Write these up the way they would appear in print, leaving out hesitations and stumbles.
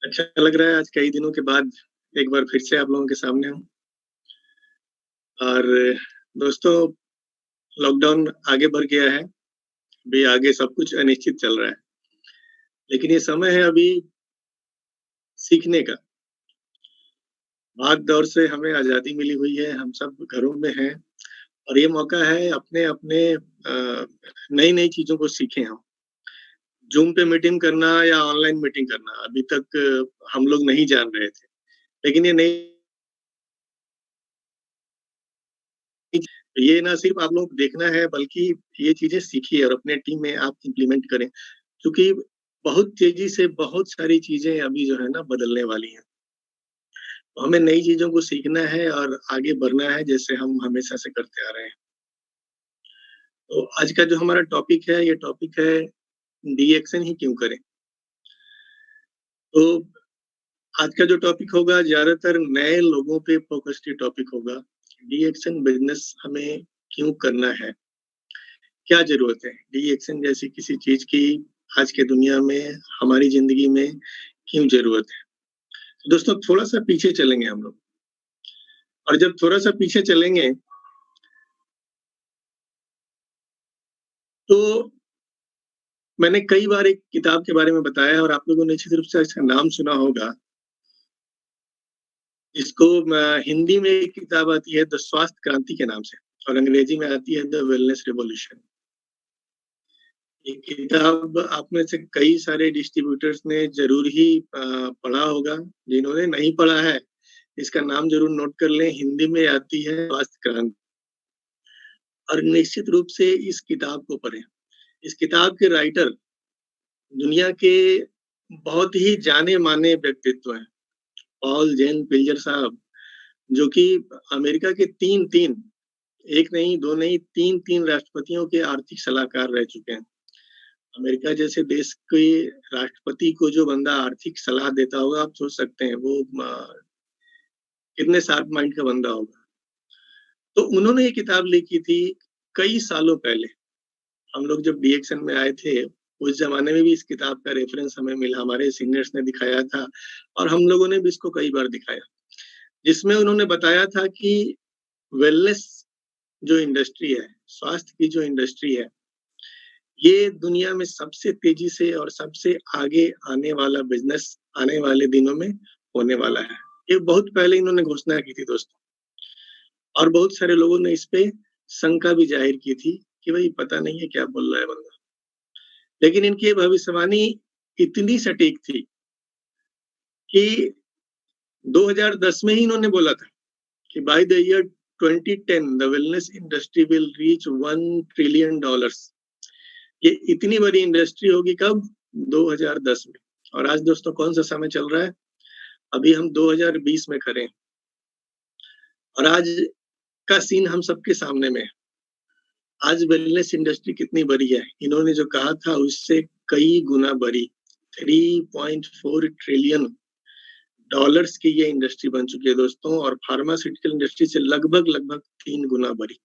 अच्छा लग रहा है आज कई दिनों के बाद एक बार फिर से आप लोगों के सामने हूँ। और दोस्तों, लॉकडाउन आगे बढ़ गया है। अभी आगे सब कुछ अनिश्चित चल रहा है। लेकिन ये समय है अभी सीखने का। भाग-दौड़ से हमें आज़ादी मिली हुई है, हम सब घरों में हैं और ये मौका है अपने-अपने नई-नई चीज़ों को सीखें हम। ज़ूम पे मीटिंग करना या ऑनलाइन मीटिंग करना अभी तक हम लोग नहीं जान रहे थे। लेकिन ये नई ये ना सिर्फ़ आप लोगों को देखना है बल्कि ये चीज़ें सीखिए और अपने टीम में आप इम्प्लीमेंट करें। क्योंकि बहुत तेज़ी से बहुत सारी चीज़ें अभी जो है ना बदलने वाली हैं। तो हमें नई चीज़ों को सीखना है और आगे बढ़ना है जैसे हम हमेशा से करते आ रहे हैं। तो आज का जो हमारा टॉपिक है, ये टॉपिक है डी-एक्शन ही क्यों करें? तो आज का जो टॉपिक होगा ज़्यादातर नए लोगों पे फ़ोकस्ड ये टॉपिक होगा। डी-एक्शन बिज़नेस हमें क्यों करना है? क्या ज़रूरत है? डी-एक्शन जैसी किसी चीज़ की आज के दुनिया में, हमारी ज़िंदगी में क्यों ज़रूरत है? दोस्तों थोड़ा-सा पीछे चलेंगे हम लोग और जब थोड़ा-सा पीछे चलेंगे तो मैंने कई बार एक किताब के बारे में बताया है और आप लोगों ने निश्चित रूप से इसका नाम सुना होगा। इसको हिंदी में एक किताब आती है द स्वास्थ्य क्रांति के नाम से और अंग्रेजी में आती है द वेलनेस रिवॉल्यूशन। ये किताब आप में से कई सारे डिस्ट्रीब्यूटर्स ने ज़रूर ही पढ़ा होगा। जिन्होंने नहीं पढ़ा है, इसका नाम ज़रूर नोट कर लें, हिंदी में आती है स्वास्थ्य क्रांति और निश्चित रूप से इस किताब को पढ़ें। इस किताब के राइटर दुनिया के बहुत ही जाने-माने व्यक्तित्व हैं। पॉल जेन पिल्जर साहब, जो कि अमेरिका के 3-3 1 नहीं, 2 नहीं, 3-3 राष्ट्रपतियों के आर्थिक सलाहकार रह चुके हैं। अमेरिका जैसे देश के राष्ट्रपति को जो बंदा आर्थिक सलाह देता होगा, आप सोच सकते हैं वो कितने शार्प माइंड का बंदा होगा। तो उन्होंने ये किताब लिखी थी कई सालों पहले। हम लोग जब डी-एक्शन में आए थे, उस ज़माने में भी इस किताब का रेफ़रेंस हमें मिला, हमारे सीनियर्स ने दिखाया था और हम लोगों ने भी इसको कई बार दिखाया। जिसमें उन्होंने बताया था कि वेलनेस जो इंडस्ट्री है, स्वास्थ्य की जो इंडस्ट्री है, ये दुनिया में सबसे तेज़ी से और सबसे आगे आने वाला बिज़नेस आने वाले दिनों में होने वाला है। ये बहुत पहले इन्होंने घोषणा की थी दोस्तों और बहुत सारे लोगों ने इस पे शंका भी ज़ाहिर की थी कि भई पता नहीं है क्या बोल रहा है बंदा। लेकिन इनकी ये भविष्यवाणी इतनी सटीक थी कि 2010 में ही इन्होंने बोला था कि by the year 2010 the wellness industry will reach $1 trillion. ये इतनी बड़ी इंडस्ट्री होगी कब? 2010 में। और आज दोस्तों कौन-सा समय चल रहा है? अभी हम 2020 में खड़े हैं और आज का सीन हम सबके सामने में है। आज वेलनेस इंडस्ट्री कितनी बड़ी है? इन्होंने जो कहा था उससे कई गुना बड़ी 3.4 ट्रिलियन डॉलर्स की ये इंडस्ट्री बन चुकी है दोस्तों और फार्मास्यूटिकल इंडस्ट्री से लगभग 3 गुना बड़ी।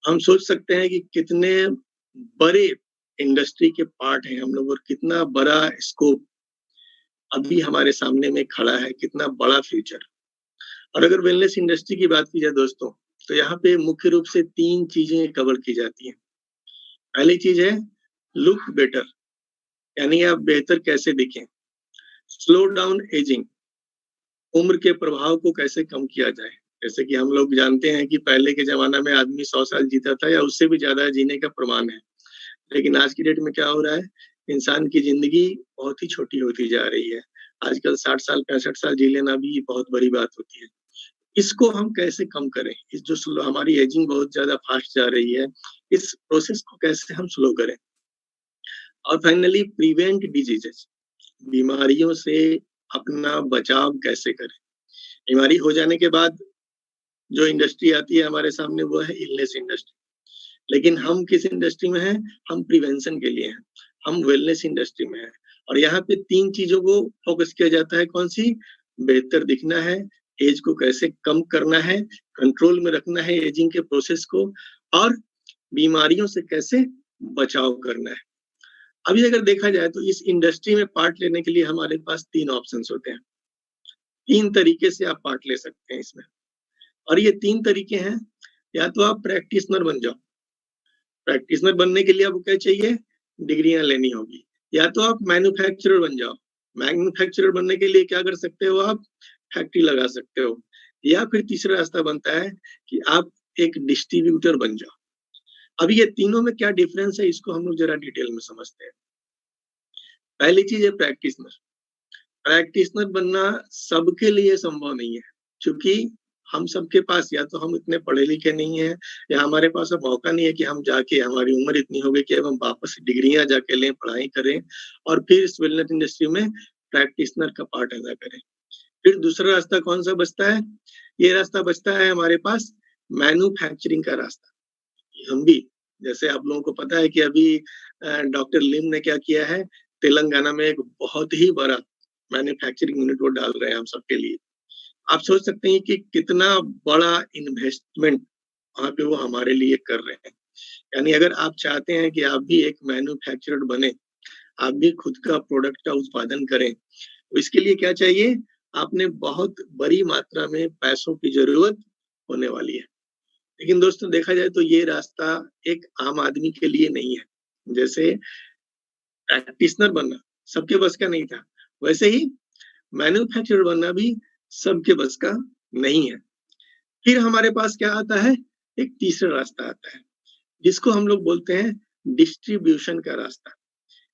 हम सोच सकते हैं कि कितने बड़े इंडस्ट्री के पार्ट हैं हम लोग और कितना बड़ा स्कोप अभी हमारे सामने में खड़ा है, कितना बड़ा फ्यूचर। और अगर वेलनेस इंडस्ट्री की बात की जाए दोस्तों, तो यहाँ पे मुख्य रूप से 3 चीज़ें कवर की जाती हैं। पहली चीज़ है लुक बेटर, यानी आप बेहतर कैसे दिखें। स्लो डाउन एजिंग, उम्र के प्रभाव को कैसे कम किया जाए। जैसे कि हम लोग जानते हैं कि पहले के ज़माना में आदमी 100 साल जीता था या उससे भी ज़्यादा जीने का प्रमाण है। लेकिन आज की डेट में क्या हो रहा है, इंसान की ज़िंदगी बहुत ही छोटी होती जा रही है। आजकल 60 साल, 65 साल जी लेना भी बहुत बड़ी बात होती है। इसको हम कैसे कम करें? इस जो स्लो हमारी एजिंग बहुत ज़्यादा फ़ास्ट जा रही है, इस प्रोसेस को कैसे हम स्लो करें? और फाइनली प्रिवेंट डिजीज़ेज़, बीमारियों से अपना बचाव कैसे करें? बीमारी हो जाने के बाद जो इंडस्ट्री आती है हमारे सामने वो है इलनेस इंडस्ट्री। लेकिन हम किस इंडस्ट्री में हैं? हम प्रिवेंशन के लिए हैं। हम वेलनेस इंडस्ट्री में हैं और यहाँ पे 3 चीज़ों को फ़ोकस किया जाता है कौन-सी? बेहतर दिखना है, ऐज को कैसे कम करना है, कंट्रोल में रखना है एजिंग के प्रोसेस को और बीमारियों से कैसे बचाव करना है। अभी अगर देखा जाए तो इस इंडस्ट्री में पार्ट लेने के लिए हमारे पास 3 ऑप्शंस होते हैं। 3 तरीके से आप पार्ट ले सकते हैं इसमें और ये 3 तरीके हैं, या तो आप प्रैक्टिशनर बन जाओ। प्रैक्टिशनर बनने के लिए आपको क्या चाहिए? डिग्रियाँ लेनी होगी। या तो आप मैन्युफैक्चरर बन जाओ। मैन्युफैक्चरर बनने के लिए क्या कर सकते हो आप? फैक्ट्री लगा सकते हो। या फिर तीसरा रास्ता बनता है कि आप एक डिस्ट्रीब्यूटर बन जाओ। अब ये तीनों में क्या डिफरेंस है, इसको हम लोग ज़रा डिटेल में समझते हैं। पहली चीज़ है प्रैक्टिशनर। प्रैक्टिशनर बनना सबके लिए संभव नहीं है, क्योंकि हम सबके पास या तो हम इतने पढ़े-लिखे नहीं हैं, या हमारे पास अब मौका नहीं है कि हम जाके, हमारी उम्र इतनी हो गई कि अब हम वापस डिग्रियाँ जाके लें, पढ़ाई करें और फिर इस वेलनेस इंडस्ट्री में प्रैक्टिशनर का पार्ट अदा करें। फिर दूसरा रास्ता कौन-सा बचता है? ये रास्ता बचता है हमारे पास मैन्युफैक्चरिंग का रास्ता। हम भी, जैसे आप लोगों को पता है कि अभी डॉक्टर लिम ने क्या किया है, तेलंगाना में एक बहुत ही बड़ा मैन्युफैक्चरिंग यूनिट वो डाल रहे हैं हम सबके लिए। आप सोच सकते हैं कि कितना बड़ा इन्वेस्टमेंट वहाँ पे वो हमारे लिए कर रहे हैं। यानी अगर आप चाहते हैं कि आप भी एक मैन्युफैक्चरर बने, आप भी खुद का प्रोडक्ट का उत्पादन करें, तो इसके लिए क्या चाहिए? आपने बहुत बड़ी मात्रा में पैसों की ज़रूरत होने वाली है। लेकिन दोस्तों देखा जाए तो ये रास्ता एक आम आदमी के लिए नहीं है। जैसे प्रैक्टिशनर बनना सबके बस का नहीं था, वैसे ही मैन्युफैक्चरर बनना भी सबके बस का नहीं है। फिर हमारे पास क्या आता है? एक तीसरा रास्ता आता है, जिसको हम लोग बोलते हैं डिस्ट्रीब्यूशन का रास्ता।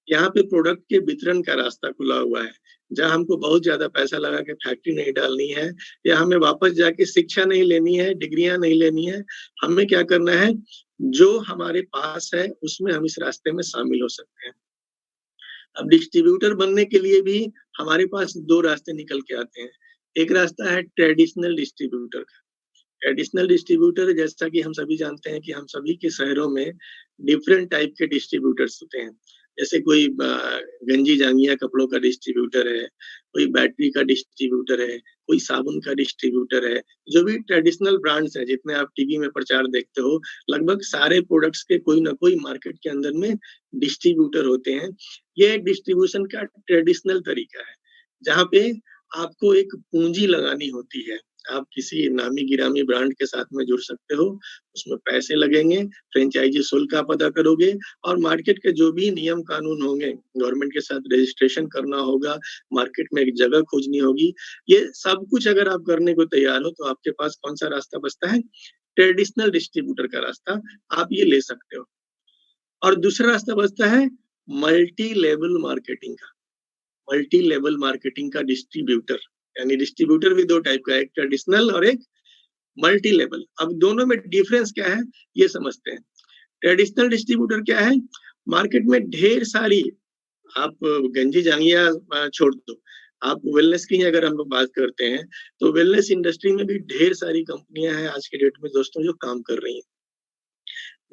यहाँ पे प्रोडक्ट के वितरण का रास्ता खुला हुआ है, जहाँ हमको बहुत ज़्यादा पैसा लगा के फैक्ट्री नहीं डालनी है, या हमें वापस जाके शिक्षा नहीं लेनी है, डिग्रियाँ नहीं लेनी है। हमें क्या करना है, जो हमारे पास है उसमें हम इस रास्ते में शामिल हो सकते हैं। अब डिस्ट्रीब्यूटर बनने के लिए भी हमारे पास 2 रास्ते निकल के आते हैं। एक रास्ता है ट्रेडिशनल डिस्ट्रीब्यूटर का। ट्रेडिशनल डिस्ट्रीब्यूटर, जैसा कि हम सभी जानते हैं कि हम सभी के शहरों में डिफरेंट टाइप के डिस्ट्रीब्यूटर्स होते हैं। जैसे कोई गंजी जांघिया कपड़ों का डिस्ट्रीब्यूटर है, कोई बैटरी का डिस्ट्रीब्यूटर है, कोई साबुन का डिस्ट्रीब्यूटर है। जो भी ट्रेडिशनल ब्रांड्स हैं, जितने आप टीवी में प्रचार देखते हो, लगभग सारे प्रोडक्ट्स के कोई ना कोई मार्केट के अंदर में डिस्ट्रीब्यूटर होते हैं। ये डिस्ट्रीब्यूशन का ट्रेडिशनल तरीका है, जहाँ पे आपको एक पूँजी लगानी होती है। आप किसी नामी-गिरामी ब्रांड के साथ में जुड़ सकते हो, उसमें पैसे लगेंगे, फ्रेंचाइज़ी शुल्क आप अदा करोगे और मार्केट के जो भी नियम कानून होंगे, गवर्नमेंट के साथ रजिस्ट्रेशन करना होगा, मार्केट में एक जगह खोजनी होगी। ये सब कुछ अगर आप करने को तैयार हो, तो आपके पास कौन-सा रास्ता बचता है? ट्रेडिशनल डिस्ट्रीब्यूटर का रास्ता, आप ये ले सकते हो। और दूसरा रास्ता बचता है मल्टी लेवल मार्केटिंग का। मल्टी लेवल मार्केटिंग का डिस्ट्रीब्यूटर, यानी डिस्ट्रीब्यूटर भी 2 टाइप का है, एक ट्रेडिशनल और एक मल्टी लेवल। अब दोनों में डिफरेंस क्या है, ये समझते हैं। ट्रेडिशनल डिस्ट्रीब्यूटर क्या है? मार्केट में ढेर सारी, आप गंजी जांघिया छोड़ दो, आप वेलनेस की ही अगर हम लोग बात करते हैं, तो वेलनेस इंडस्ट्री में भी ढेर सारी कंपनियाँ हैं आज के डेट में दोस्तों, जो काम कर रही हैं।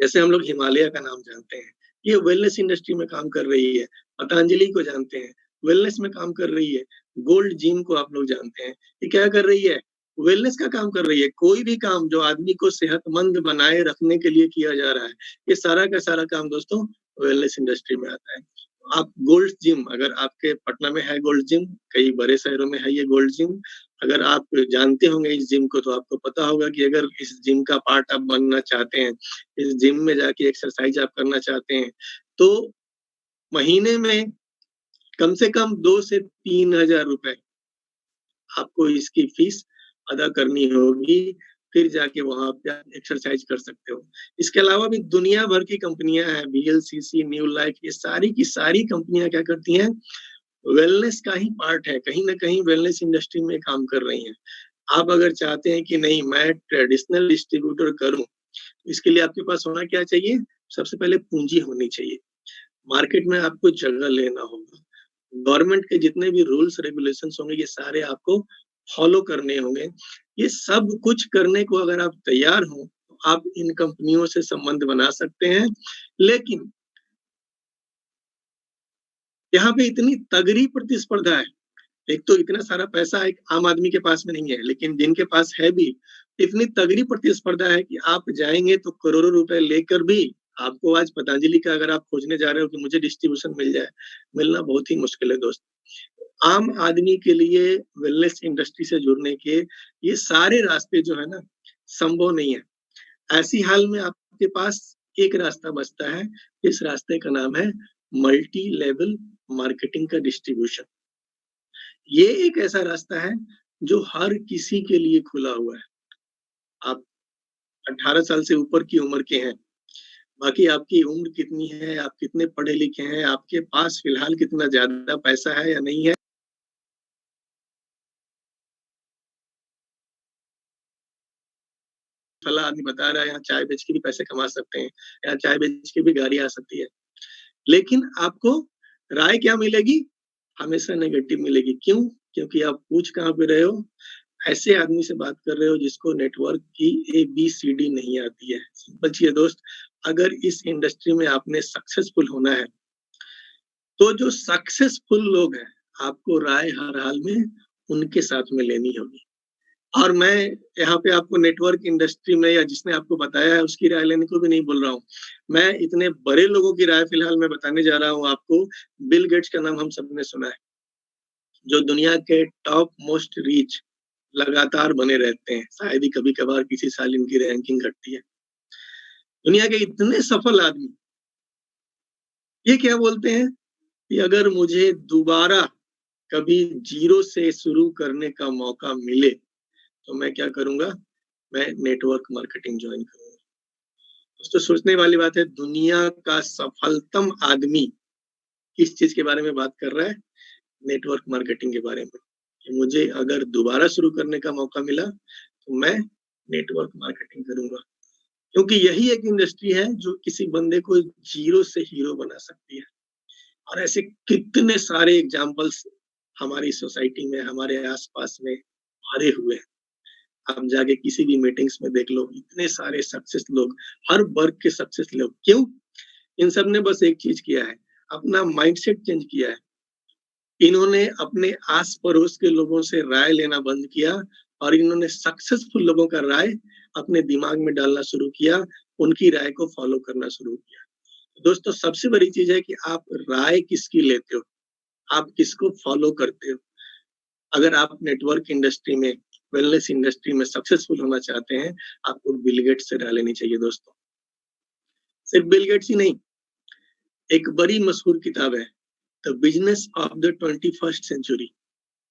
जैसे हम लोग हिमालय का नाम जानते हैं, ये वेलनेस इंडस्ट्री में काम कर रही है। पतंजलि को जानते हैं, वेलनेस में काम कर रही है। गोल्ड जिम को आप लोग जानते हैं, ये क्या कर रही है? वेलनेस का काम कर रही है। कोई भी काम जो आदमी को सेहतमंद बनाए रखने के लिए किया जा रहा है, ये सारा का सारा काम दोस्तों वेलनेस इंडस्ट्री में आता है। आप गोल्ड जिम, अगर आपके पटना में है गोल्ड जिम, कई बड़े शहरों में है ये गोल्ड जिम। अगर आप जानते होंगे इस जिम को, तो आपको पता होगा कि अगर इस जिम का पार्ट आप बनना चाहते हैं, इस जिम में जाके एक्सरसाइज आप करना चाहते हैं, तो महीने में कम से कम 2 से 3,000 रुपए आपको इसकी फीस अदा करनी होगी, फिर जाके वहाँ पे आप एक्सरसाइज कर सकते हो। इसके अलावा भी दुनिया भर की कंपनियाँ हैं, वीएलसीसी, न्यू लाइफ, ये सारी की सारी कंपनियाँ क्या करती हैं, वेलनेस का ही पार्ट है, कहीं न कहीं वेलनेस इंडस्ट्री में काम कर रही हैं। आप अगर चाहते हैं कि नहीं मैं ट्रेडिशनल डिस्ट्रीब्यूटर करूँ, इसके लिए आपके पास होना क्या चाहिए? सबसे पहले पूँजी होनी चाहिए। मार्केट में आपको जगह लेना होगा। गवर्नमेंट के जितने भी रूल्स रेगुलेशंस होंगे, ये सारे आपको फॉलो करने होंगे। ये सब कुछ करने को अगर आप तैयार हो, तो आप इन कंपनियों से संबंध बना सकते हैं। लेकिन यहाँ पे इतनी तगड़ी प्रतिस्पर्धा है, एक तो इतना सारा पैसा एक आम आदमी के पास में नहीं है, लेकिन जिनके पास है भी, इतनी तगड़ी प्रतिस्पर्धा है कि आप जाएँगे तो करोड़ों रुपए लेकर भी आपको आज पतंजलि का अगर आप खोजने जा रहे हो कि मुझे डिस्ट्रीब्यूशन मिल जाए, मिलना बहुत ही मुश्किल है दोस्त। आम आदमी के लिए वेलनेस इंडस्ट्री से जुड़ने के ये सारे रास्ते जो है ना, संभव नहीं है। ऐसी हाल में आपके पास एक रास्ता बचता है, इस रास्ते का नाम है मल्टी लेवल मार्केटिंग का डिस्ट्रीब्यूशन। ये एक ऐसा रास्ता है जो हर किसी के लिए खुला हुआ है। आप 18 साल से ऊपर की उम्र के हैं, बाकी आपकी उम्र कितनी है, आप कितने पढ़े लिखे हैं, आपके पास फिलहाल कितना ज़्यादा पैसा है या नहीं है, फला आदमी बता रहा है यहाँ चाय बेच के भी पैसे कमा सकते हैं, यहाँ चाय बेच के भी गाड़ी आ सकती है। लेकिन आपको राय क्या मिलेगी? हमेशा नेगेटिव मिलेगी। क्यों? क्योंकि आप पूछ कहाँ पे रहे हो? ऐसे आदमी से बात कर रहे हो जिसको नेटवर्क की ABCD नहीं आती है। सिंपल चीज़ है दोस्त, अगर इस इंडस्ट्री में आपने सक्सेसफुल होना है, तो जो सक्सेसफुल लोग हैं, आपको राय हर हाल में उनके साथ में लेनी होगी। और मैं यहाँ पे आपको नेटवर्क इंडस्ट्री में या जिसने आपको बताया है उसकी राय लेने को भी नहीं बोल रहा हूँ। मैं इतने बड़े लोगों की राय फिलहाल मैं बताने जा रहा हूँ आपको। बिल गेट्स का नाम हम सबने सुना है, जो दुनिया के टॉप मोस्ट रीच लगातार बने रहते हैं। शायद ही कभी-कभार किसी साल इनकी रैंकिंग घटती है। दुनिया के इतने सफल आदमी, ये क्या बोलते हैं कि अगर मुझे दोबारा कभी ज़ीरो से शुरू करने का मौका मिले, तो मैं क्या करूँगा? मैं नेटवर्क मार्केटिंग जॉइन करूँगा। दोस्तों सोचने वाली बात है, दुनिया का सफलतम आदमी किस चीज़ के बारे में बात कर रहा है? नेटवर्क मार्केटिंग के बारे में। कि मुझे अगर दोबारा शुरू करने का मौका मिला, तो मैं नेटवर्क मार्केटिंग करूँगा। क्योंकि यही एक इंडस्ट्री है जो किसी बंदे को ज़ीरो से हीरो बना सकती है। और ऐसे कितने सारे एग्ज़ाम्पल्स हमारी सोसाइटी में, हमारे आस-पास में भरे हुए हैं। आप जाके किसी भी मीटिंग्स में देख लो, इतने सारे सक्सेस लोग, हर वर्ग के सक्सेस लोग। क्यों? इन सब ने बस एक चीज़ किया है, अपना माइंडसेट चेंज किया है। इन्होंने अपने आस-पड़ोस के लोगों से राय लेना बंद किया और इन्होंने सक्सेसफुल लोगों का राय अपने दिमाग में डालना शुरू किया, उनकी राय को फॉलो करना शुरू किया। दोस्तों सबसे बड़ी चीज़ है कि आप राय किसकी लेते हो? आप किसको फॉलो करते हो? अगर आप नेटवर्क इंडस्ट्री में, वेलनेस इंडस्ट्री में सक्सेसफुल होना चाहते हैं, आपको बिल गेट्स से राय लेनी चाहिए दोस्तों। सिर्फ बिल गेट्स ही नहीं, एक बड़ी मशहूर किताब है, the business of the 21st century,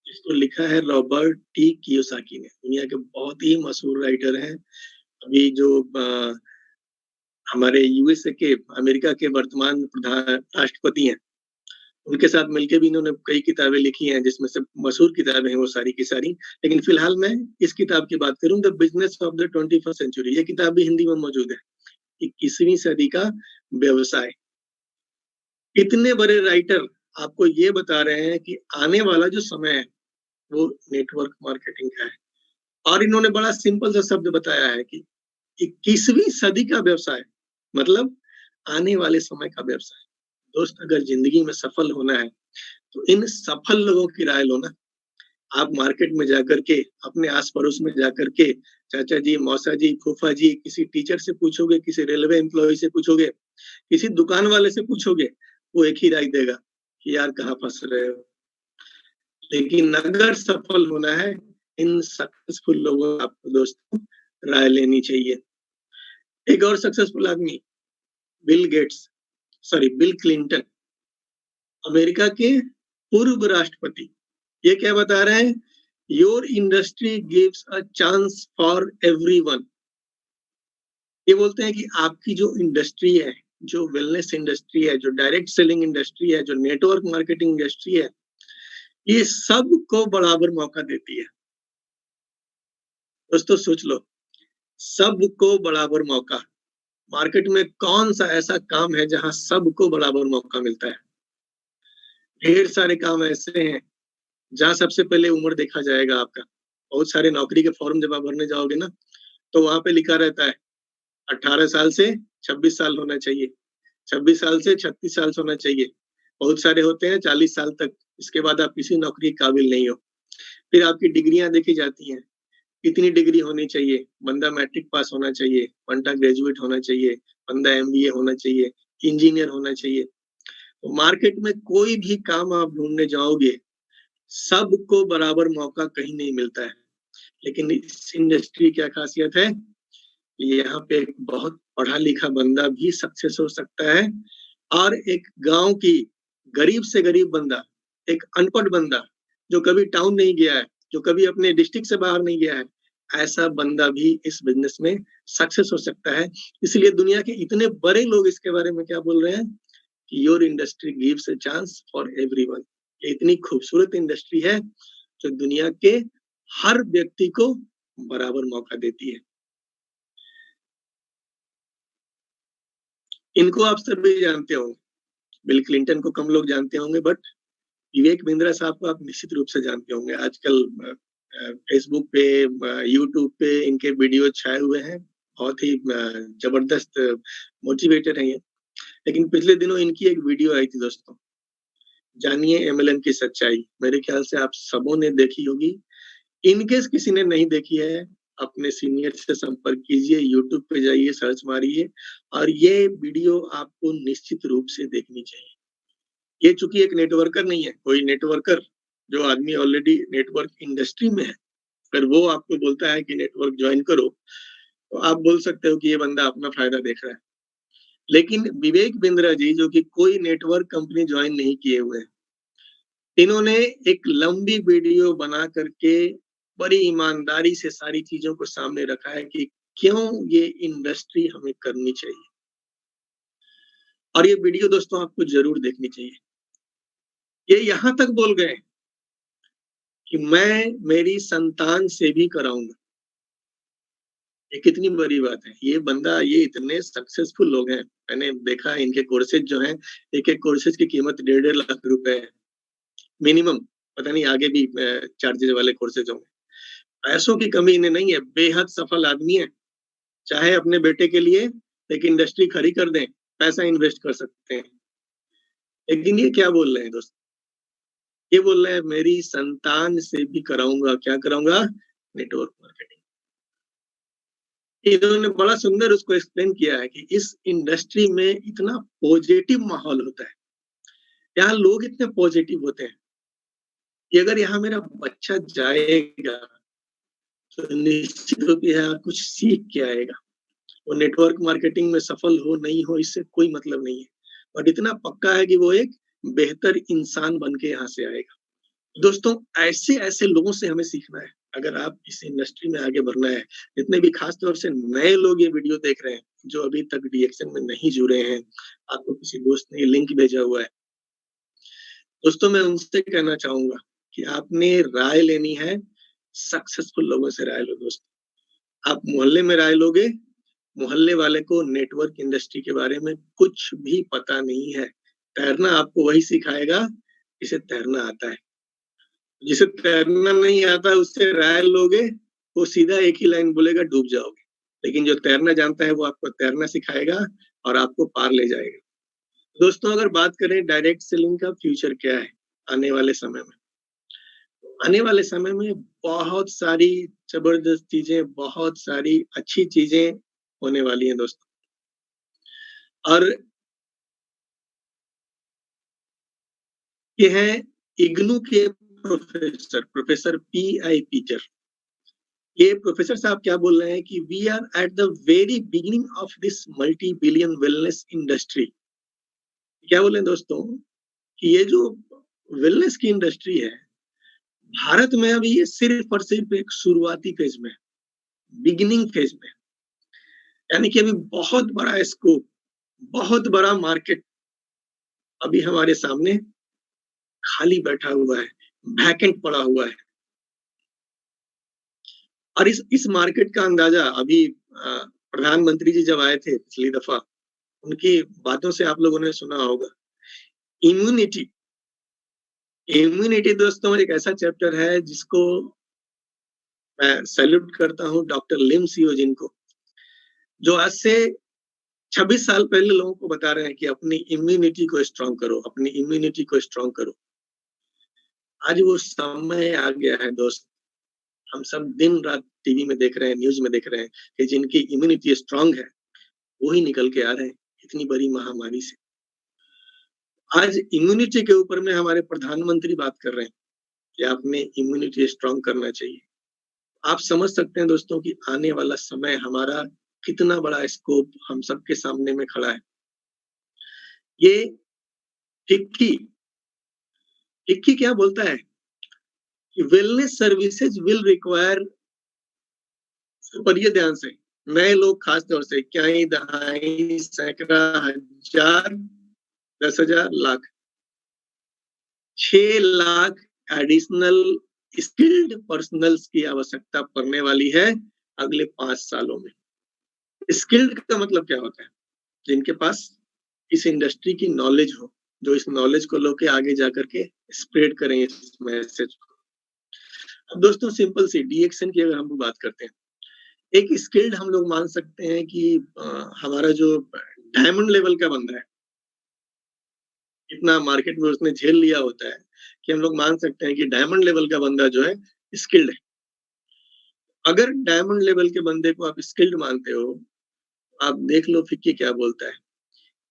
जिसको लिखा है रॉबर्ट टी कियोसाकी ने। दुनिया के बहुत ही मशहूर राइटर हैं। अभी जो हमारे यूएसए के, अमेरिका के वर्तमान राष्ट्रपति हैं, उनके साथ मिलके भी इन्होंने कई किताबें लिखी हैं, जिसमें से मशहूर किताबें हैं वो सारी की सारी। लेकिन फिलहाल मैं इस किताब की बात करूँ, the business of the 21st century. ये किताब भी हिंदी में मौजूद है। 21वीं सदी का व्यवसाय। इतने बड़े राइटर आपको ये बता रहे हैं कि आने वाला जो समय है, वो नेटवर्क मार्केटिंग का है। और इन्होंने बड़ा सिंपल सा शब्द बताया है कि 21वीं सदी का व्यवसाय मतलब आने वाले समय का व्यवसाय। दोस्त अगर ज़िंदगी में सफल होना है, तो इन सफल लोगों की राय लो ना। आप मार्केट में जाकर के, अपने आस-पड़ोस में जाकर के चाचा जी, मौसा जी, फूफा जी, किसी टीचर से पूछोगे, किसी रेलवे एम्प्लॉयी से पूछोगे, किसी दुकान वाले से पूछोगे, वो एक ही राय देगा कि यार कहाँ फँस रहे हो। लेकिन अगर सफल होना है, इन सक्सेसफुल लोगों को आपको दोस्तों राय लेनी चाहिए। एक और सक्सेसफुल आदमी बिल क्लिंटन, अमेरिका के पूर्व राष्ट्रपति। ये क्या बता रहे हैं? Your industry gives a chance for everyone. ये बोलते हैं कि आपकी जो इंडस्ट्री है, जो वेलनेस इंडस्ट्री है, जो डायरेक्ट सेलिंग इंडस्ट्री है, जो नेटवर्क मार्केटिंग इंडस्ट्री है, ये सबको बराबर मौका देती है। दोस्तों सोच लो, सबको बराबर मौका। मार्केट में कौन-सा ऐसा काम है जहाँ सबको बराबर मौका मिलता है? ढेर सारे काम ऐसे हैं, जहाँ सबसे पहले उम्र देखा जाएगा आपका। बहुत सारे नौकरी के फॉर्म जब आप भरने जाओगे ना, तो वहाँ पे लिखा रहता है 18 साल से 26 साल होना चाहिए, 26 साल से 36 साल होना चाहिए। बहुत सारे होते हैं 40 साल तक, इसके बाद आप किसी नौकरी के काबिल नहीं हो। फिर आपकी डिग्रियाँ देखी जाती हैं, कितनी डिग्री होनी चाहिए, बंदा मैट्रिक पास होना चाहिए, बंदा ग्रेजुएट होना चाहिए, बंदा एमबीए होना चाहिए, इंजीनियर होना चाहिए। तो मार्केट में कोई भी काम आप ढूँढने जाओगे, सबको बराबर मौका कहीं नहीं मिलता है। लेकिन इस इंडस्ट्री की क्या खासियत है, यहाँ पे एक बहुत पढ़ा-लिखा बंदा भी सक्सेस हो सकता है और एक गाँव की गरीब से गरीब बंदा, एक अनपढ़ बंदा, जो कभी टाउन नहीं गया है, जो कभी अपने डिस्ट्रिक्ट से बाहर नहीं गया है, ऐसा बंदा भी इस बिज़नेस में सक्सेस हो सकता है। इसलिए दुनिया के इतने बड़े लोग इसके बारे में क्या बोल रहे हैं कि your industry gives a chance for everyone. ये इतनी खूबसूरत इंडस्ट्री है, जो दुनिया के हर व्यक्ति को बराबर मौका देती है। इनको आप सभी जानते होंगे। बिल क्लिंटन को कम लोग जानते होंगे बट विवेक बिंद्रा साहब को आप निश्चित रूप से जानते होंगे। आजकल फेसबुक पे, यूट्यूब पे इनके वीडियो छाए हुए हैं। बहुत ही जबरदस्त मोटिवेटर हैं ये। लेकिन पिछले दिनों इनकी एक वीडियो आई थी दोस्तों, जानिए एमएलएम की सच्चाई। मेरे ख्याल से आप सबों ने देखी होगी। इन केस किसी ने नहीं देखी है, अपने सीनियर से संपर्क कीजिए, यूट्यूब पे जाइए, सर्च मारिए और ये वीडियो आपको निश्चित रूप से देखनी चाहिए। ये चूँकि एक नेटवर्कर नहीं है, कोई नेटवर्कर जो आदमी ऑलरेडी नेटवर्क इंडस्ट्री में है, अगर वो आपको बोलता है कि नेटवर्क जॉइन करो, तो आप बोल सकते हो कि ये बंदा अपना फ़ायदा देख रहा है। लेकिन विवेक बिंद्रा जी जो कि कोई नेटवर्क कंपनी जॉइन नहीं किए हुए हैं, इन्होंने एक लंबी वीडियो बना करके बड़ी ईमानदारी से सारी चीज़ों को सामने रखा है कि क्यों ये इंडस्ट्री हमें करनी चाहिए। और ये वीडियो दोस्तों आपको ज़रूर देखनी चाहिए। ये यहाँ तक बोल गए कि मैं मेरी संतान से भी कराऊँगा। ये कितनी बड़ी बात है। ये बंदा, ये इतने सक्सेसफुल लोग हैं। मैंने देखा इनके कोर्सेज़ जो हैं, एक-एक कोर्सेज़ की कीमत डेढ़-डेढ़ लाख रुपए है। मिनिमम, पता नहीं आगे भी चार्जेज़ वाले कोर्सेज़ होंगे। पैसों की कमी इन्हें नहीं है, बेहद सफल आदमी है। चाहे अपने बेटे के लिए एक इंडस्ट्री खड़ी कर दें, पैसा इन्वेस्ट कर सकते हैं। लेकिन ये क्या बोल रहे हैं दोस्त? ये बोल रहे हैं मेरी संतान से भी कराऊँगा, क्या कराऊँगा? Network marketing. इन्होंने बड़ा सुंदर उसको एक्सप्लेन किया है कि इस इंडस्ट्री में इतना पॉजिटिव माहौल होता है। यहाँ लोग इतने पॉजिटिव होते हैं कि अगर यहाँ मेरा बच्चा जाएगा, तो निश्चित रूप से यहाँ कुछ सीख के आएगा। वो नेटवर्क मार्केटिंग में सफल हो, नहीं हो, इससे कोई मतलब नहीं है। बट इतना पक्का है कि वो एक बेहतर इंसान बन के यहाँ से आएगा। दोस्तों, ऐसे-ऐसे लोगों से हमें सीखना है। अगर आप इस इंडस्ट्री में आगे बढ़ना है, जितने भी खास तौर से नए लोग ये वीडियो देख रहे हैं, जो अभी तक डीएक्शन में नहीं जुड़े हैं, आपको किसी दोस्त ने लिंक भेजा हुआ है। दोस्तों, मैं उनसे कहना चाहूँगा कि आपने राय लेनी है, सक्सेसफुल लोगों से राय लो दोस्त। आप मोहल्ले में राय लोगे, मोहल्ले वाले को नेटवर्क इंडस्ट्री के बारे में कुछ भी पता नहीं है। तैरना आपको वही सिखाएगा, जिसे तैरना आता है। जिसे तैरना नहीं आता उससे राय लोगे, वो सीधा एक ही लाइन बोलेगा, डूब जाओगे। लेकिन जो तैरना जानता है वो आपको तैरना सिखाएगा और आपको पार ले जाएगा। दोस्तों, अगर बात करें डायरेक्ट सेलिंग का फ्यूचर क्या है आने वाले समय में? आने वाले समय में बहुत सारी ज़बरदस्त चीज़ें, बहुत सारी अच्छी चीज़ें होने वाली हैं दोस्तों। और ये हैं इग्नू के प्रोफेसर पी.आई. पीटर। ये प्रोफेसर साहब क्या बोल रहे हैं कि we are at the very beginning of this multi billion wellness industry. क्या बोले दोस्तों कि ये जो वेलनेस की इंडस्ट्री है, भारत में अभी ये सिर्फ और सिर्फ एक शुरुआती फेज में है, बिगिनिंग फेज में। यानी कि अभी बहुत बड़ा स्कोप, बहुत बड़ा मार्केट अभी हमारे सामने खाली बैठा हुआ है, वैकेंट पड़ा हुआ है। और इस मार्केट का अंदाजा अभी प्रधानमंत्री जी जब आए थे पिछली दफा, उनकी बातों से आप लोगों ने सुना होगा। इम्यूनिटी, इम्यूनिटी दोस्तों एक ऐसा चैप्टर है जिसको मैं सैल्यूट करता हूँ डॉक्टर लिम सियोजिन को, जो आज से 26 साल पहले लोगों को बता रहे हैं कि अपनी इम्यूनिटी को स्ट्रॉन्ग करो, अपनी इम्यूनिटी को स्ट्रॉन्ग करो। आज वो समय आ गया है दोस्त। हम सब दिन रात टीवी में देख रहे हैं, न्यूज़ में देख रहे हैं कि जिनकी इम्यूनिटी स्ट्रॉन्ग है, वो ही निकल के आ रहे हैं इतनी बड़ी महामारी से। आज इम्यूनिटी के ऊपर में हमारे प्रधानमंत्री बात कर रहे हैं कि आपने इम्यूनिटी स्ट्रांग करना चाहिए। आप समझ सकते हैं दोस्तों कि आने वाला समय हमारा कितना बड़ा स्कोप हम सबके सामने में खड़ा है। ये फिक्की फिक्की क्या बोलता है कि वेलनेस सर्विसेज विल रिक्वायर, पढ़िए ध्यान से, नए लोग खास तौर से इक्याई, दहाई, सैकड़ा, हजार, 10,000, lakh, 6 lakh additional skilled personnels की आवश्यकता पड़ने वाली है अगले 5 सालों में। स्किल्ड का मतलब क्या होता है? जिनके पास इस इंडस्ट्री की नॉलेज हो, जो इस नॉलेज को लेके आगे जाकर के स्प्रेड करें इस मैसेज को। अब दोस्तों सिंपल सी डीएक्शन की अगर हम लोग बात करते हैं, एक स्किल्ड हम लोग मान सकते हैं कि हमारा जो डायमंड लेवल का बंदा है, इतना मार्केट में उसने झेल लिया होता है कि हम लोग मान सकते हैं कि डायमंड लेवल का बंदा जो है स्किल्ड है। अगर डायमंड लेवल के बंदे को आप स्किल्ड मानते हो, आप देख लो फिक्की क्या बोलता है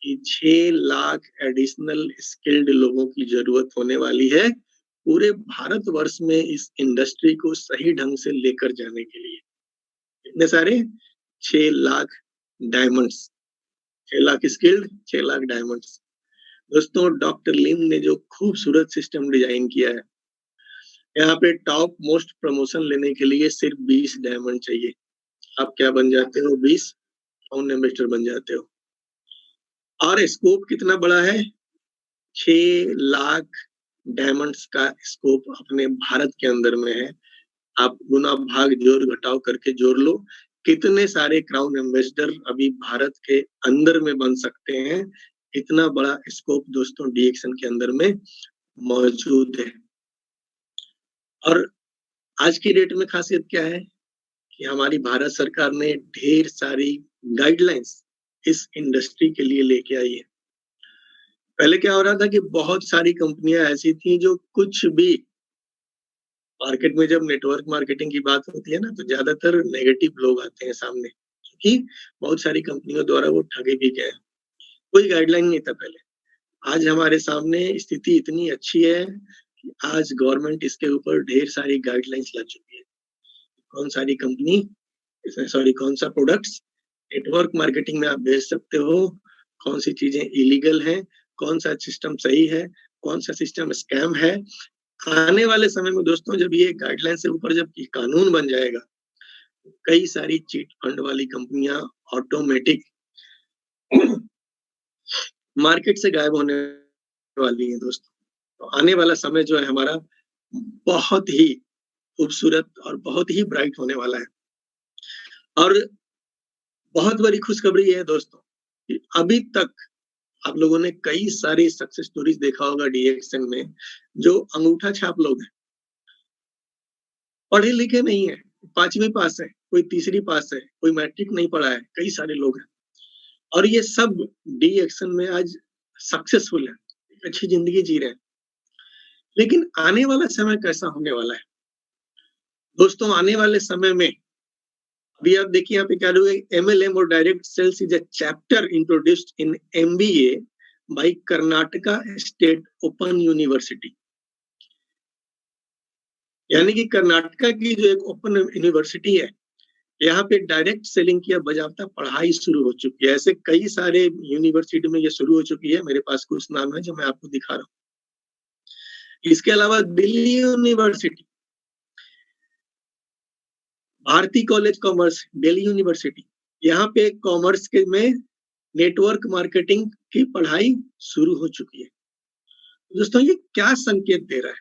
कि 6 लाख एडिशनल स्किल्ड लोगों की जरूरत होने वाली है पूरे भारतवर्ष में इस इंडस्ट्री को सही ढंग से लेकर जाने के लिए। इतने सारे 6 lakh diamonds, 6 lakh skilled, 6 lakh diamonds. दोस्तों डॉक्टर लिम ने जो खूबसूरत सिस्टम डिजाइन किया है, यहाँ पे टॉप मोस्ट प्रमोशन लेने के लिए सिर्फ 20 डायमंड चाहिए। आप क्या बन जाते हो? 20 फाउंड इन्वेस्टर बन जाते हो। और स्कोप कितना बड़ा है? 6 लाख डायमंड्स का स्कोप अपने भारत के अंदर में है। आप गुना भाग जोड़ घटाव करके जोड़ लो, कितने सारे क्राउन एम्बेसडर अभी भारत के अंदर में बन सकते हैं। इतना बड़ा स्कोप दोस्तों डीएक्शन के अंदर में मौजूद है। और आज की डेट में खासियत क्या है कि हमारी भारत सरकार ने ढेर सारी गाइडलाइंस इस इंडस्ट्री के लिए लेके आई है। पहले क्या हो रहा था कि बहुत सारी कंपनियां ऐसी थी जो कुछ भी, मार्केट में जब नेटवर्क मार्केटिंग की बात होती है ना, तो ज्यादातर नेगेटिव लोग आते हैं सामने, क्योंकि बहुत सारी कंपनियों द्वारा वो ठगे भी गए। कोई गाइडलाइन नहीं था पहले। आज हमारे सामने स्थिति इतनी अच्छी है कि आज गवर्नमेंट इसके ऊपर ढेर सारी गाइडलाइंस ला चुकी है। कौन सारी कंपनी, सॉरी कौन सा प्रोडक्ट्स नेटवर्क मार्केटिंग में आप भेज सकते हो, कौन सी चीजें इलीगल हैं, कौन सा सिस्टम सही है, कौन सा सिस्टम स्कैम है। आने वाले समय में दोस्तों जब ये गाइडलाइन से ऊपर जब कानून बन जाएगा, कई सारी चीट फंड वाली कंपनियां ऑटोमेटिक मार्केट से गायब होने वाली हैं दोस्तों। तो आने वाला समय जो है हमारा बहुत ही खूबसूरत और बहुत ही ब्राइट होने वाला है। और बहुत बड़ी खुशखबरी है दोस्तों कि अभी तक आप लोगों ने कई सारी सक्सेस स्टोरीज देखा होगा डीएक्शन में, जो अंगूठा छाप लोग हैं, पढ़े लिखे नहीं है, 5वीं पास है, कोई 3री पास है, कोई मैट्रिक नहीं पढ़ा है, कई सारे लोग हैं। और ये सब डीएक्शन में आज सक्सेसफुल है, एक अच्छी जिंदगी जी रहे हैं। लेकिन आने वाला समय कैसा होने वाला है दोस्तों? आने वाले समय में अभी आप देखिए यहाँ पे क्या लोग एमएलएम और direct sales is a chapter introduced in MBA by Karnataka state open university. यानी कि कर्नाटका की जो एक ओपन यूनिवर्सिटी है, यहाँ पे डायरेक्ट सेलिंग की अब बाजाबता पढ़ाई शुरू हो चुकी है। ऐसे कई सारे यूनिवर्सिटी में ये शुरू हो चुकी है। मेरे पास कुछ नाम है जो मैं आपको दिखा रहा हूँ। इसके अलावा Delhi university, Bharati college commerce, Delhi university, यहाँ पे कॉमर्स के में नेटवर्क मार्केटिंग की पढ़ाई शुरू हो चुकी है। दोस्तों ये क्या संकेत दे रहा है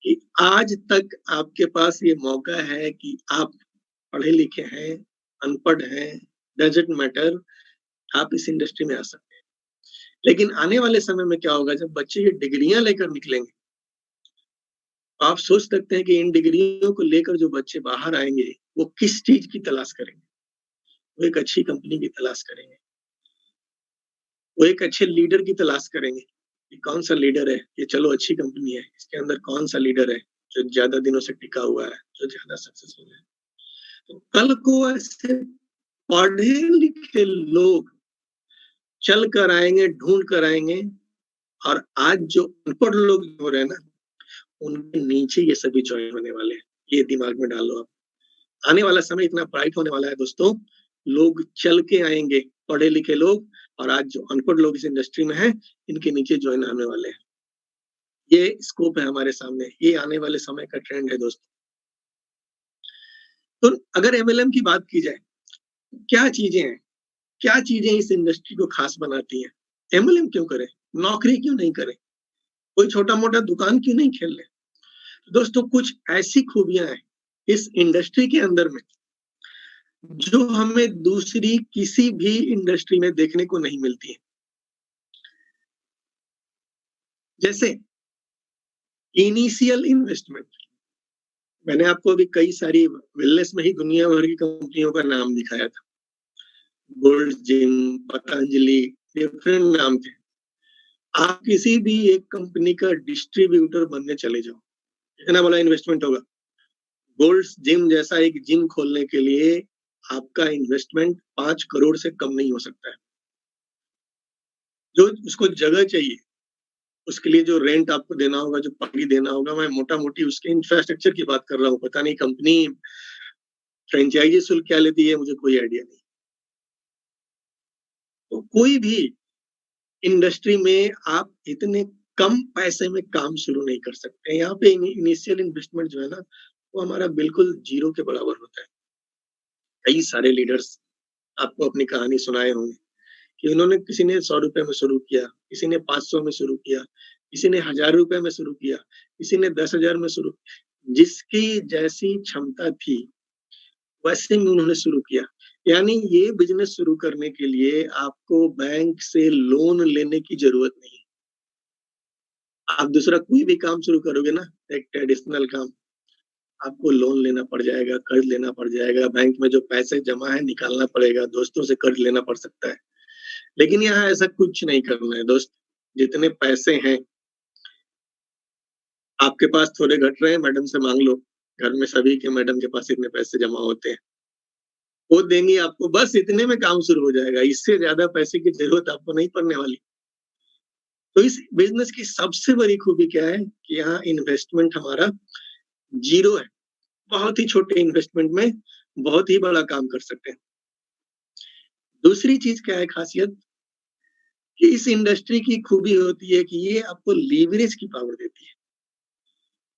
कि आज तक आपके पास ये मौका है कि आप पढ़े लिखे हैं, अनपढ़ हैं, डजंट मैटर, आप इस इंडस्ट्री में आ सकते हैं। लेकिन आने वाले समय में क्या होगा, जब बच्चे ये डिग्रियां लेकर निकलेंगे, आप सोच सकते हैं कि इन डिग्रियों को लेकर जो बच्चे बाहर आएंगे वो किस चीज की तलाश करेंगे? वो एक अच्छी कंपनी की तलाश करेंगे, वो एक अच्छे लीडर की तलाश करेंगे कि कौन सा लीडर है, ये चलो अच्छी कंपनी है, इसके अंदर कौन सा लीडर है जो ज्यादा दिनों से टिका हुआ है, जो ज्यादा सक्सेसफुल है। तो कल को ऐसे पढ़े लिखे लोग चल कर आएंगे, ढूंढ कर आएंगे, और आज जो अनपढ़ लोग हो रहे हैं ना, उनके नीचे ये सभी ज्वाइन होने वाले हैं। ये दिमाग में डालो आप। आने वाला समय इतना ब्राइट होने वाला है दोस्तों, लोग चल के आएंगे, पढ़े लिखे लोग, और आज जो अनपढ़ लोग इस इंडस्ट्री में हैं, इनके नीचे ज्वाइन आने वाले हैं। ये स्कोप है हमारे सामने, ये आने वाले समय का ट्रेंड है दोस्तों। तो अगर एमएलएम की बात की जाए, क्या चीजें हैं, क्या चीजें इस इंडस्ट्री को खास बनाती हैं? एमएलएम क्यों करें? नौकरी क्यों नहीं करें? कोई छोटा मोटा दुकान क्यों नहीं खेल ले? दोस्तों, कुछ ऐसी खूबियां हैं इस इंडस्ट्री के अंदर में, जो हमें दूसरी किसी भी इंडस्ट्री में देखने को नहीं मिलती है। जैसे इनिशियल इन्वेस्टमेंट, मैंने आपको अभी कई सारी वेलनेस में ही दुनिया भर की कंपनियों का नाम दिखाया था। गोल्ड जिम, पतंजलि, डिफरेंट नाम थे। आप किसी भी एक कंपनी का डिस्ट्रीब्यूटर बनने चले जाओ, इतना बड़ा इन्वेस्टमेंट होगा। गोल्ड जिम जैसा एक जिम खोलने के लिए आपका इन्वेस्टमेंट 5 करोड़ से कम नहीं हो सकता है। जो उसको जगह चाहिए, उसके लिए जो रेंट आपको देना होगा, जो पानी देना होगा, मैं मोटा मोटी उसके इंफ्रास्ट्रक्चर की बात कर रहा हूँ। पता नहीं कंपनी फ्रेंचाइजी शुल्क क्या लेती है, मुझे कोई आइडिया नहीं। तो कोई भी इंडस्ट्री में आप इतने कम पैसे में काम शुरू नहीं कर सकते। यहाँ पे इनिशियल इन्वेस्टमेंट जो है ना, वो हमारा बिल्कुल जीरो के बराबर होता है। कई सारे लीडर्स आपको अपनी कहानी सुनाए होंगे कि उन्होंने, किसी ने 100 रुपए में शुरू किया, किसी ने 500 में शुरू किया, किसी ने 1000 रुपए में शुरू किया, किसी ने 10,000 में शुरू, जिसकी जैसी क्षमता थी वैसे में उन्होंने शुरू किया। यानी ये बिजनेस शुरू करने के लिए आपको बैंक से लोन लेने की जरूरत नहीं है। आप दूसरा कोई भी काम शुरू करोगे ना, एक ट्रेडिशनल काम, आपको लोन लेना पड़ जाएगा, कर्ज लेना पड़ जाएगा, बैंक में जो पैसे जमा है निकालना पड़ेगा, दोस्तों से कर्ज लेना पड़ सकता है। लेकिन यहाँ ऐसा कुछ नहीं करना है दोस्त। जितने पैसे हैं आपके पास, थोड़े घट रहे हैं, मैडम से मांग लो। घर में सभी के मैडम के पास इतने पैसे जमा होते हैं, वो देंगी आपको। बस इतने में काम शुरू हो जाएगा, इससे ज्यादा पैसे की जरूरत आपको नहीं पड़ने वाली। तो इस बिजनेस की सबसे बड़ी खूबी क्या है कि यहाँ इन्वेस्टमेंट हमारा जीरो है। बहुत ही छोटे इन्वेस्टमेंट में बहुत ही बड़ा काम कर सकते हैं। दूसरी चीज क्या है खासियत, कि इस इंडस्ट्री की खूबी होती है कि ये आपको लीवरेज की पावर देती है।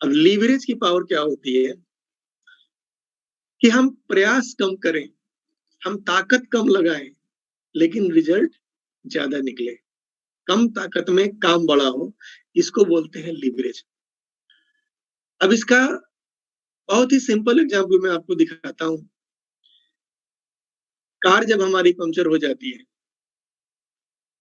अब लीवरेज की पावर क्या होती है कि हम प्रयास कम करें, हम ताकत कम लगाएं, लेकिन रिजल्ट ज्यादा निकले। कम ताकत में काम बड़ा हो, इसको बोलते हैं लीवरेज। अब इसका बहुत ही सिंपल एग्जांपल मैं आपको दिखाता हूँ। कार जब हमारी पंक्चर हो जाती है,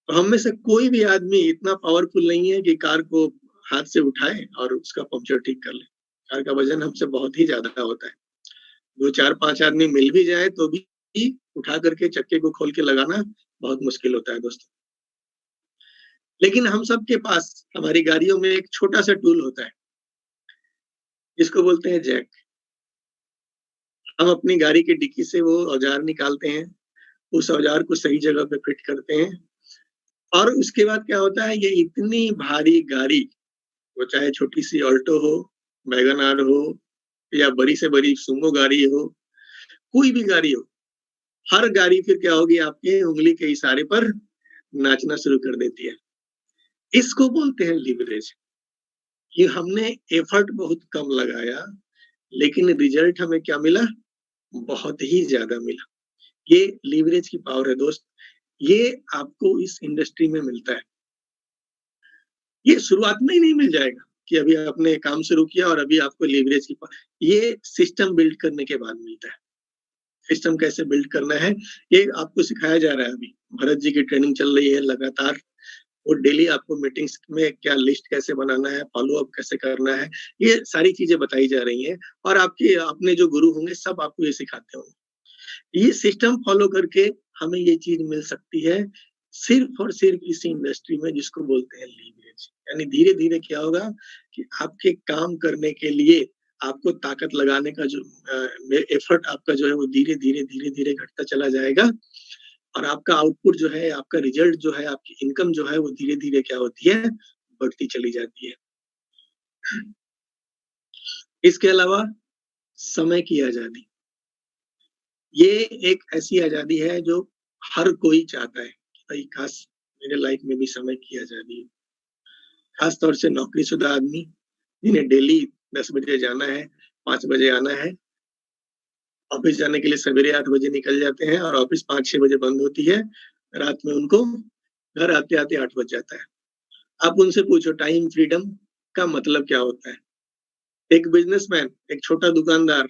तो हम में से कोई भी आदमी इतना पावरफुल नहीं है कि कार को हाथ से उठाए और उसका पंक्चर ठीक कर ले। कार का वजन हमसे बहुत ही ज्यादा होता है। 2, 4, 5 आदमी मिल भी जाए तो भी उठा करके चक्के को खोल के लगाना बहुत मुश्किल होता है दोस्तों। लेकिन हम सबके पास हमारी गाड़ियों में एक छोटा सा टूल होता है, जिसको बोलते हैं जैक। हम अपनी गाड़ी की डिक्की से वो औजार निकालते हैं, उस औजार को सही जगह पे फिट करते हैं, और उसके बाद क्या होता है, ये इतनी भारी गाड़ी, वो चाहे छोटी सी ऑल्टो हो, वैगन आर हो, या बड़ी से बड़ी सुमो गाड़ी हो, कोई भी गाड़ी हो, हर गाड़ी फिर क्या होगी, आपके उंगली के इशारे पर नाचना शुरू कर देती है। इसको बोलते हैं लीवरेज। कि हमने एफर्ट बहुत कम लगाया, लेकिन रिजल्ट हमें क्या मिला, बहुत ही ज्यादा मिला। ये लीवरेज की पावर है दोस्त। ये आपको इस इंडस्ट्री में मिलता है। ये शुरुआत में ही नहीं मिल जाएगा कि अभी आपने काम शुरू किया और अभी आपको लीवरेज की पावर, ये सिस्टम बिल्ड करने के बाद मिलता है। सिस्टम कैसे बिल्ड करना है, ये आपको सिखाया जा रहा है। अभी भरत जी की ट्रेनिंग चल रही है लगातार, और डेली आपको मीटिंग्स में क्या लिस्ट कैसे बनाना है, फॉलो अप कैसे करना है, ये सारी चीजें बताई जा रही हैं। और आपके अपने जो गुरु होंगे सब आपको ये सिखाते होंगे। ये सिस्टम फॉलो करके हमें ये चीज मिल सकती है सिर्फ और सिर्फ इस इंडस्ट्री में, जिसको बोलते हैं लीवरेज। यानी धीरे धीरे क्या होगा कि आपके काम करने के लिए आपको ताकत लगाने का जो एफर्ट आपका जो है वो धीरे-धीरे घटता चला जाएगा और आपका आउटपुट जो है, आपका रिजल्ट जो है, आपकी इनकम जो है वो धीरे-धीरे क्या होती है, बढ़ती चली जाती है। इसके अलावा समय की आज़ादी। ये एक ऐसी आज़ादी है जो हर कोई चाहता है कि भाई काश मेरे लाइफ में भी समय की आज़ादी हो। खास तौर से नौकरीशुदा आदमी जिन्हें डेली 10 बजे जाना है, 5 बजे आना है, ऑफिस जाने के लिए सवेरे 8 बजे निकल जाते हैं और ऑफिस 5-6 बजे बंद होती है। रात में उनको घर आते-आते 8 बज जाता है। आप उनसे पूछो टाइम फ्रीडम का मतलब क्या होता है? एक बिज़नेसमैन, एक छोटा दुकानदार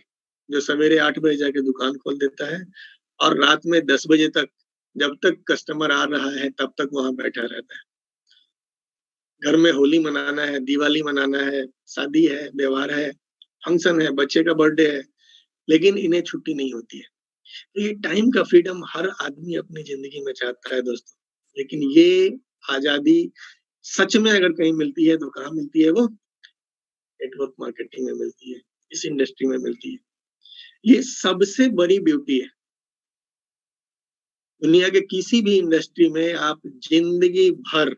जो सवेरे 8 बजे जाके दुकान खोल देता है और रात में 10 बजे तक जब तक कस्टमर आ रहा है तब तक वहाँ बैठा रहता है। घर में होली मनाना है, दिवाली मनाना है, शादी है, त्योहार है, फंक्शन है, बच्चे का बर्थडे है, लेकिन इन्हें छुट्टी नहीं होती है। तो ये टाइम का फ्रीडम हर आदमी अपनी ज़िंदगी में चाहता है दोस्तों। लेकिन ये आज़ादी सच में अगर कहीं मिलती है तो कहाँ मिलती है वो? नेटवर्क मार्केटिंग में मिलती है, इस इंडस्ट्री में मिलती है। ये सबसे बड़ी ब्यूटी है। दुनिया के किसी भी इंडस्ट्री में आप ज़िंदगी भर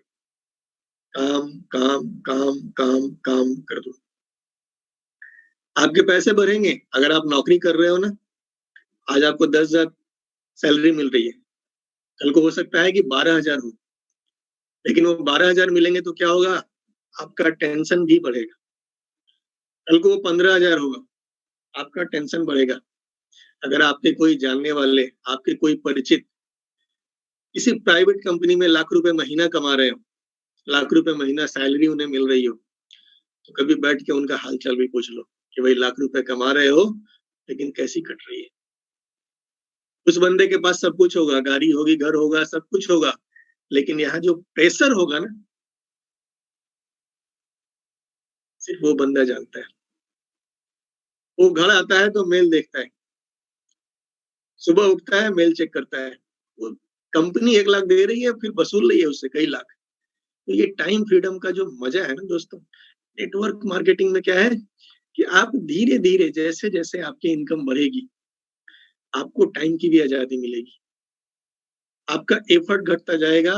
काम, काम, काम, काम, काम कर दो। आपके पैसे बढ़ेंगे, अगर आप नौकरी कर रहे हो ना, आज आपको 10,000 सैलरी मिल रही है, कल को हो सकता है कि 12,000 हो, लेकिन वो 12,000 मिलेंगे तो क्या होगा? आपका टेंशन भी बढ़ेगा। कल को वो 15,000 होगा, आपका टेंशन बढ़ेगा। अगर आपके कोई जानने वाले, आपके कोई परिचित किसी प्राइवेट कंपनी में लाख रुपए महीना कमा रहे हो, लाख रुपए महीना सैलरी उन्हें मिल रही हो, तो कभी बैठ के उनका हाल-चाल भी पूछ लो कि भाई लाख रुपए कमा रहे हो, लेकिन कैसी कट रही है? उस बंदे के पास सब कुछ होगा, गाड़ी होगी, घर होगा, सब कुछ होगा, लेकिन यहाँ जो प्रेशर होगा ना, सिर्फ वो बंदा जानता है। वो घर आता है तो मेल देखता है, सुबह उठता है, मेल चेक करता है। वो कंपनी 1 लाख दे रही है, फिर वसूल रही है उससे कई लाख। तो ये टाइम फ्रीडम का जो मज़ा है ना दोस्तों, नेटवर्क मार्केटिंग में क्या है कि आप धीरे-धीरे जैसे-जैसे आपकी इनकम बढ़ेगी, आपको टाइम की भी आज़ादी मिलेगी। आपका एफर्ट घटता जाएगा,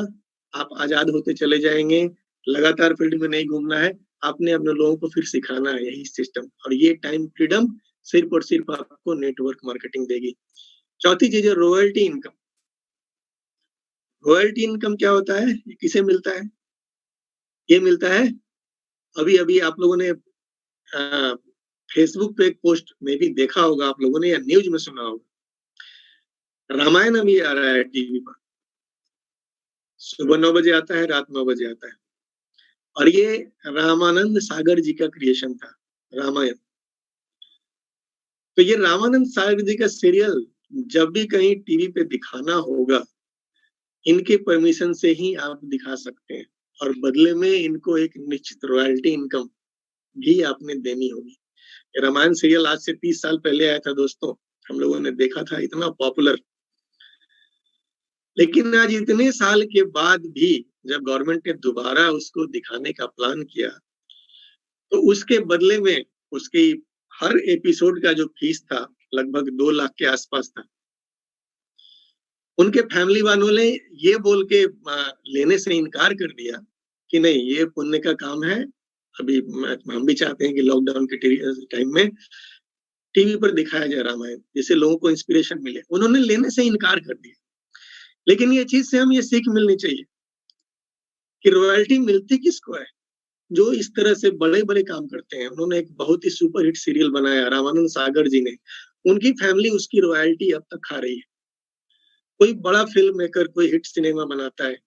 आप आज़ाद होते चले जाएँगे, लगातार फील्ड में नहीं घूमना है, आपने अपने लोगों को फिर सिखाना है यही सिस्टम और ये टाइम फ्रीडम सिर्फ़ और सिर्फ़ आपको नेटवर्क मार्केटिंग देगी। चौथी चीज़ है रॉयल्टी इनकम। रॉयल्टी इनकम क्या होता है? ये किसे मिलता है? ये मिलता है अभी-अभी आप लोगों ने फेसबुक पे एक पोस्ट में भी देखा होगा आप लोगों ने या न्यूज़ में सुना होगा। रामायण अभी आ रहा है टीवी पर। सुबह 9 बजे आता है, रात 9 बजे आता है और ये रामानंद सागर जी का क्रिएशन था, रामायण। तो ये रामानंद सागर जी का सीरियल जब भी कहीं टीवी पे दिखाना होगा, इनके परमिशन से ही आप दिखा सकते हैं और बदले में इनको एक निश्चित रॉयल्टी इनकम भी आपने देनी होगी। रामायण सीरियल आज से 30 साल पहले आया था दोस्तों, हम लोगों ने देखा था इतना पॉपुलर। लेकिन आज इतने साल के बाद भी जब गवर्नमेंट ने दोबारा उसको दिखाने का प्लान किया, तो उसके बदले में उसकी हर एपिसोड का जो फीस था, लगभग 2 लाख के आसपास था। उनके फैमिली वालों ने ये बोल के लेने से इनकार कर दिया कि नहीं ये पुण्य का काम है। अभी हम भी चाहते हैं कि लॉकडाउन के टाइम में टीवी पर दिखाया जाए रामायण, जिससे लोगों को इंस्पिरेशन मिले। उन्होंने लेने से इनकार कर दिया। लेकिन ये चीज़ से हमें ये सीख मिलनी चाहिए कि रॉयल्टी मिलती किसको है? जो इस तरह से बड़े-बड़े काम करते हैं। उन्होंने एक बहुत ही सुपर हिट सीरियल बनाया रामानंद सागर जी ने। उनकी फैमिली उसकी रॉयल्टी अब तक खा रही है। कोई बड़ा फ़िल्म मेकर कोई हिट सिनेमा बनाता है,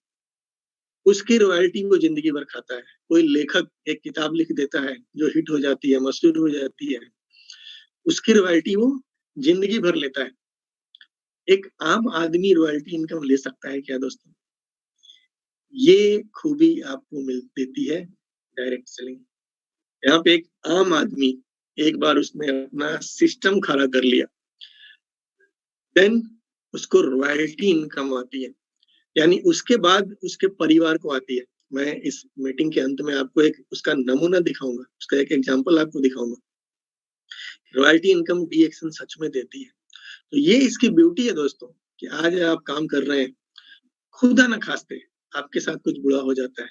उसकी रॉयल्टी वो ज़िंदगी भर खाता है। कोई लेखक एक किताब लिख देता है, जो हिट हो जाती है, मशहूर हो जाती है, उसकी रॉयल्टी वो ज़िंदगी भर लेता है। एक आम आदमी रॉयल्टी इनकम ले सकता है क्या दोस्तों? ये खूबी आपको मिल देती है डायरेक्ट सेलिंग। यहाँ पे एक आम आदमी एक बार उसने अपना सिस्टम खड़ा कर लिया, देन उसको रॉयल्टी इनकम आती है। यानी उसके बाद उसके परिवार को आती है। मैं इस मीटिंग के अंत में आपको एक उसका नमूना दिखाऊँगा, उसका एक एग्ज़ाम्पल आपको दिखाऊँगा। रॉयल्टी इनकम डी एक्शन सच में देती है। तो ये इसकी ब्यूटी है दोस्तों, कि आज आप काम कर रहे हैं, खुदा न खास्ते आपके साथ कुछ बुरा हो जाता है,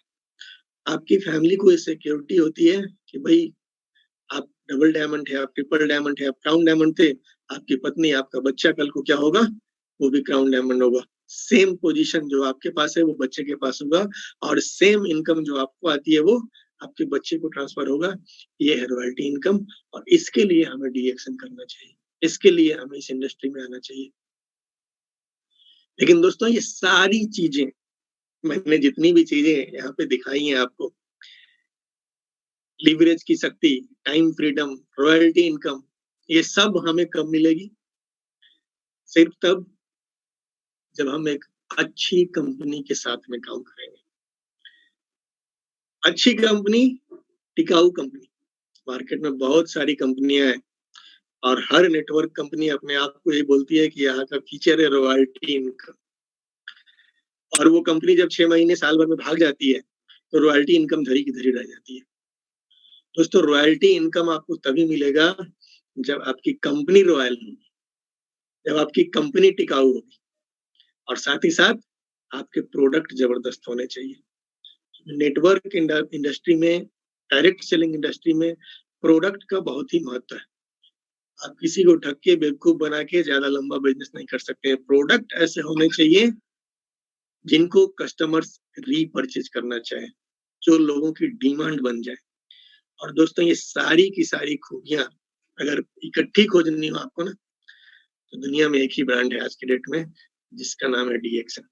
आपकी फैमिली को ये सिक्योरिटी होती है कि भाई आप डबल डायमंड है, आप ट्रिपल डायमंड है, आप क्राउन डायमंड थे, आपकी पत्नी, आपका बच्चा कल को क्या होगा, वो भी क्राउन डायमंड होगा। सेम पोजीशन जो आपके पास है वो बच्चे के पास होगा, और सेम इनकम जो आपको आती है वो आपके बच्चे को ट्रांसफर होगा। ये है रॉयल्टी इनकम, और इसके लिए हमें डी एक्शन करना चाहिए, इसके लिए हमें इस इंडस्ट्री में आना चाहिए। लेकिन दोस्तों ये सारी चीजें, मैंने जितनी भी चीजें यहाँ पे दिखाई हैं आपको, लीवरेज की शक्ति, टाइम फ्रीडम, रॉयल्टी इनकम, ये सब हमें कब मिलेगी? सिर्फ तब जब हम एक अच्छी कंपनी के साथ में काम करेंगे। अच्छी कंपनी, टिकाऊ कंपनी। मार्केट में बहुत सारी कंपनियां हैं, और हर नेटवर्क कंपनी अपने आप को ये बोलती है कि यहाँ का फीचर है रॉयल्टी इनकम, और वो कंपनी जब 6 महीने साल भर में भाग जाती है तो रॉयल्टी इनकम धरी की धरी रह जाती है। दोस्तों रॉयल्टी इनकम आपको तभी मिलेगा जब आपकी कंपनी रॉयल होगी, जब आपकी कंपनी टिकाऊ होगी, और साथ ही साथ आपके प्रोडक्ट जबरदस्त होने चाहिए। नेटवर्क इंडस्ट्री में, डायरेक्ट सेलिंग इंडस्ट्री में प्रोडक्ट का बहुत ही महत्व है। आप किसी को ठग के बेवकूफ बना के ज्यादा लंबा बिजनेस नहीं कर सकते हैं। प्रोडक्ट ऐसे होने चाहिए जिनको कस्टमर्स रीपरचेज करना चाहे, जो लोगों की डिमांड बन जाए। और दोस्तों ये सारी की सारी खूबियां अगर इकट्ठी खोजनी हो आपको ना, तो दुनिया में एक ही ब्रांड है आज की डेट में, जिसका नाम है डी एक्शन।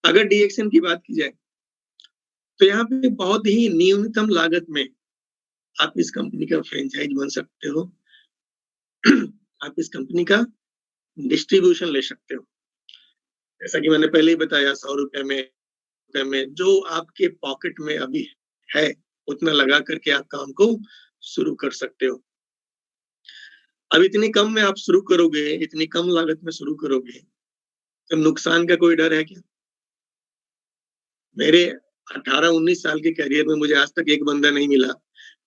अगर डी एक्शन की बात की जाए तो यहाँ पे बहुत ही न्यूनतम लागत में आप इस कंपनी का फ्रेंचाइज बन सकते हो। आप इस कंपनी का डिस्ट्रीब्यूशन ले सकते हो। जैसा कि मैंने पहले ही बताया, 100 रुपए में जो आपके पॉकेट में अभी है उतना लगा करके आप काम को शुरू कर सकते हो। अब इतनी कम में आप शुरू करोगे, इतनी कम लागत में शुरू करोगे, तो नुकसान का कोई डर है क्या? मेरे 18-19 साल के करियर में मुझे आज तक एक बंदा नहीं मिला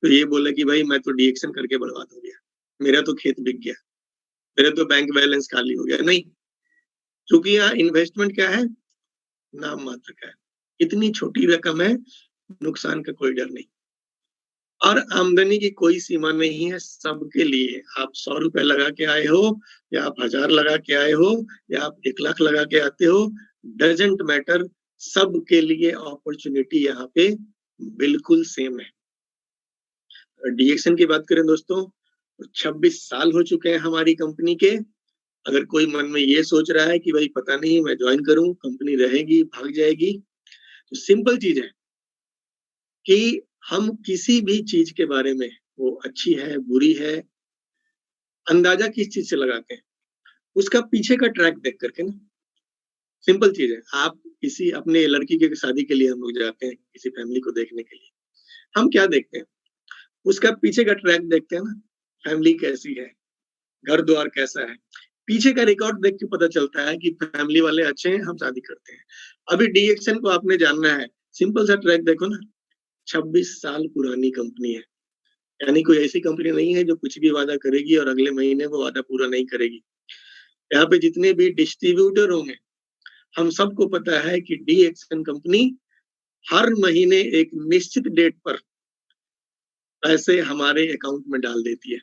तो ये बोले कि भाई मैं तो डी एक्शन करके बर्बाद हो गया, मेरा तो खेत बिक गया, मेरा तो बैंक बैलेंस खाली हो गया। नहीं, क्योंकि यहाँ इन्वेस्टमेंट क्या है, नाम मात्र का है, इतनी छोटी रकम है, नुकसान का कोई डर नहीं, और आमदनी की कोई सीमा नहीं है सबके लिए। आप 100 रुपए लगा के आए हो, या आप 1000 लगा के आए हो, या आप 1 लाख लगा के आते हो, डजंट मैटर, सबके लिए अपॉर्चुनिटी यहाँ पे बिल्कुल सेम है। डी एक्शन की बात करें दोस्तों, तो 26 साल हो चुके हैं हमारी कंपनी के। अगर कोई मन में ये सोच रहा है कि भाई पता नहीं मैं ज्वाइन करूं, कंपनी रहेगी, भाग जाएगी, तो सिंपल चीज है कि हम किसी भी चीज के बारे में, वो अच्छी है, बुरी है, अंदाजा किस चीज से लगाते हैं, उसका पीछे का ट्रैक देख करके ना। सिंपल चीज है, आप किसी अपने लड़की के शादी के लिए हम लोग जाते हैं, किसी फैमिली को देखने के लिए, हम क्या देखते हैं, उसका पीछे का ट्रैक देखते हैं ना, फैमिली कैसी है, घर द्वार कैसा है, पीछे का रिकॉर्ड देख के पता चलता है कि फैमिली वाले अच्छे हैं, हम शादी करते हैं। अभी डी एक्शन को आपने जानना है, सिंपल सा ट्रैक देखो ना, 26 साल पुरानी कंपनी है, यानी कोई ऐसी कंपनी नहीं है जो कुछ भी वादा करेगी और अगले महीने वो वादा पूरा नहीं करेगी। यहाँ पे जितने भी डिस्ट्रीब्यूटर होंगे, हम सबको पता है कि डी एक्शन कंपनी हर महीने एक निश्चित डेट पर पैसे हमारे अकाउंट में डाल देती है।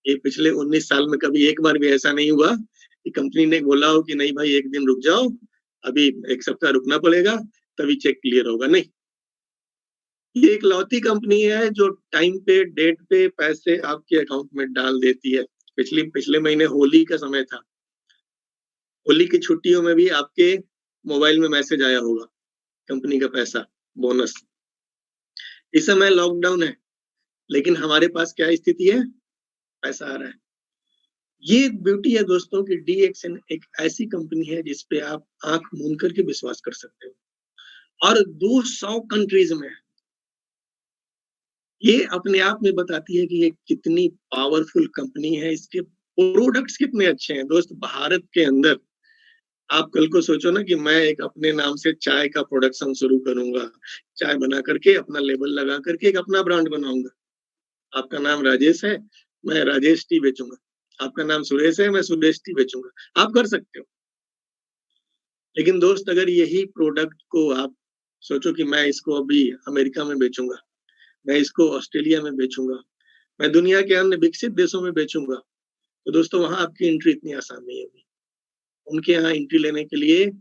ये पिछले 19 साल में कभी एक बार भी ऐसा नहीं हुआ कि कंपनी ने बोला हो कि नहीं भाई एक दिन रुक जाओ, अभी 1 सप्ताह रुकना पड़ेगा, तभी चेक क्लियर होगा। नहीं, ये एक लौती कंपनी है जो टाइम पे, डेट पे पैसे आपके अकाउंट में डाल देती है। पिछले महीने होली का समय था, होली की छुट्टियों में भी आपके मोबाइल में मैसेज आया होगा, कंपनी का पैसा, बोनस। इस समय लॉकडाउन है, लेकिन हमारे पास क्या स्थिति है, पैसा आ रहा है। ये ब्यूटी है दोस्तों कि डी एक्शन एक ऐसी कंपनी है जिसपे आप आंख मूंद करके विश्वास कर सकते हो, और 200 कंट्रीज में। ये अपने आप में बताती है कि ये कितनी पावरफुल कंपनी है, इसके प्रोडक्ट्स कितने अच्छे हैं। दोस्त, भारत के अंदर आप कल को सोचो ना कि मैं एक अपने नाम से चाय का प्रोडक्शन शुरू करूंगा, चाय बना करके अपना लेबल लगा करके एक अपना ब्रांड बनाऊंगा, आपका नाम राजेश है, मैं राजेश टी बेचूंगा। आपका नाम सुरेश है, मैं सुरेश टी बेचूंगा। आप कर सकते हो। लेकिन दोस्त, अगर यही प्रोडक्ट को आप सोचो कि मैं इसको अभी अमेरिका में बेचूंगा, मैं इसको ऑस्ट्रेलिया में बेचूंगा, मैं दुनिया के अन्य विकसित देशों में बेचूंगा, तो दोस्तों वहां आपकी एंट्री इतनी आसान नहीं होगी। उनके यहाँ एंट्री लेने के लिए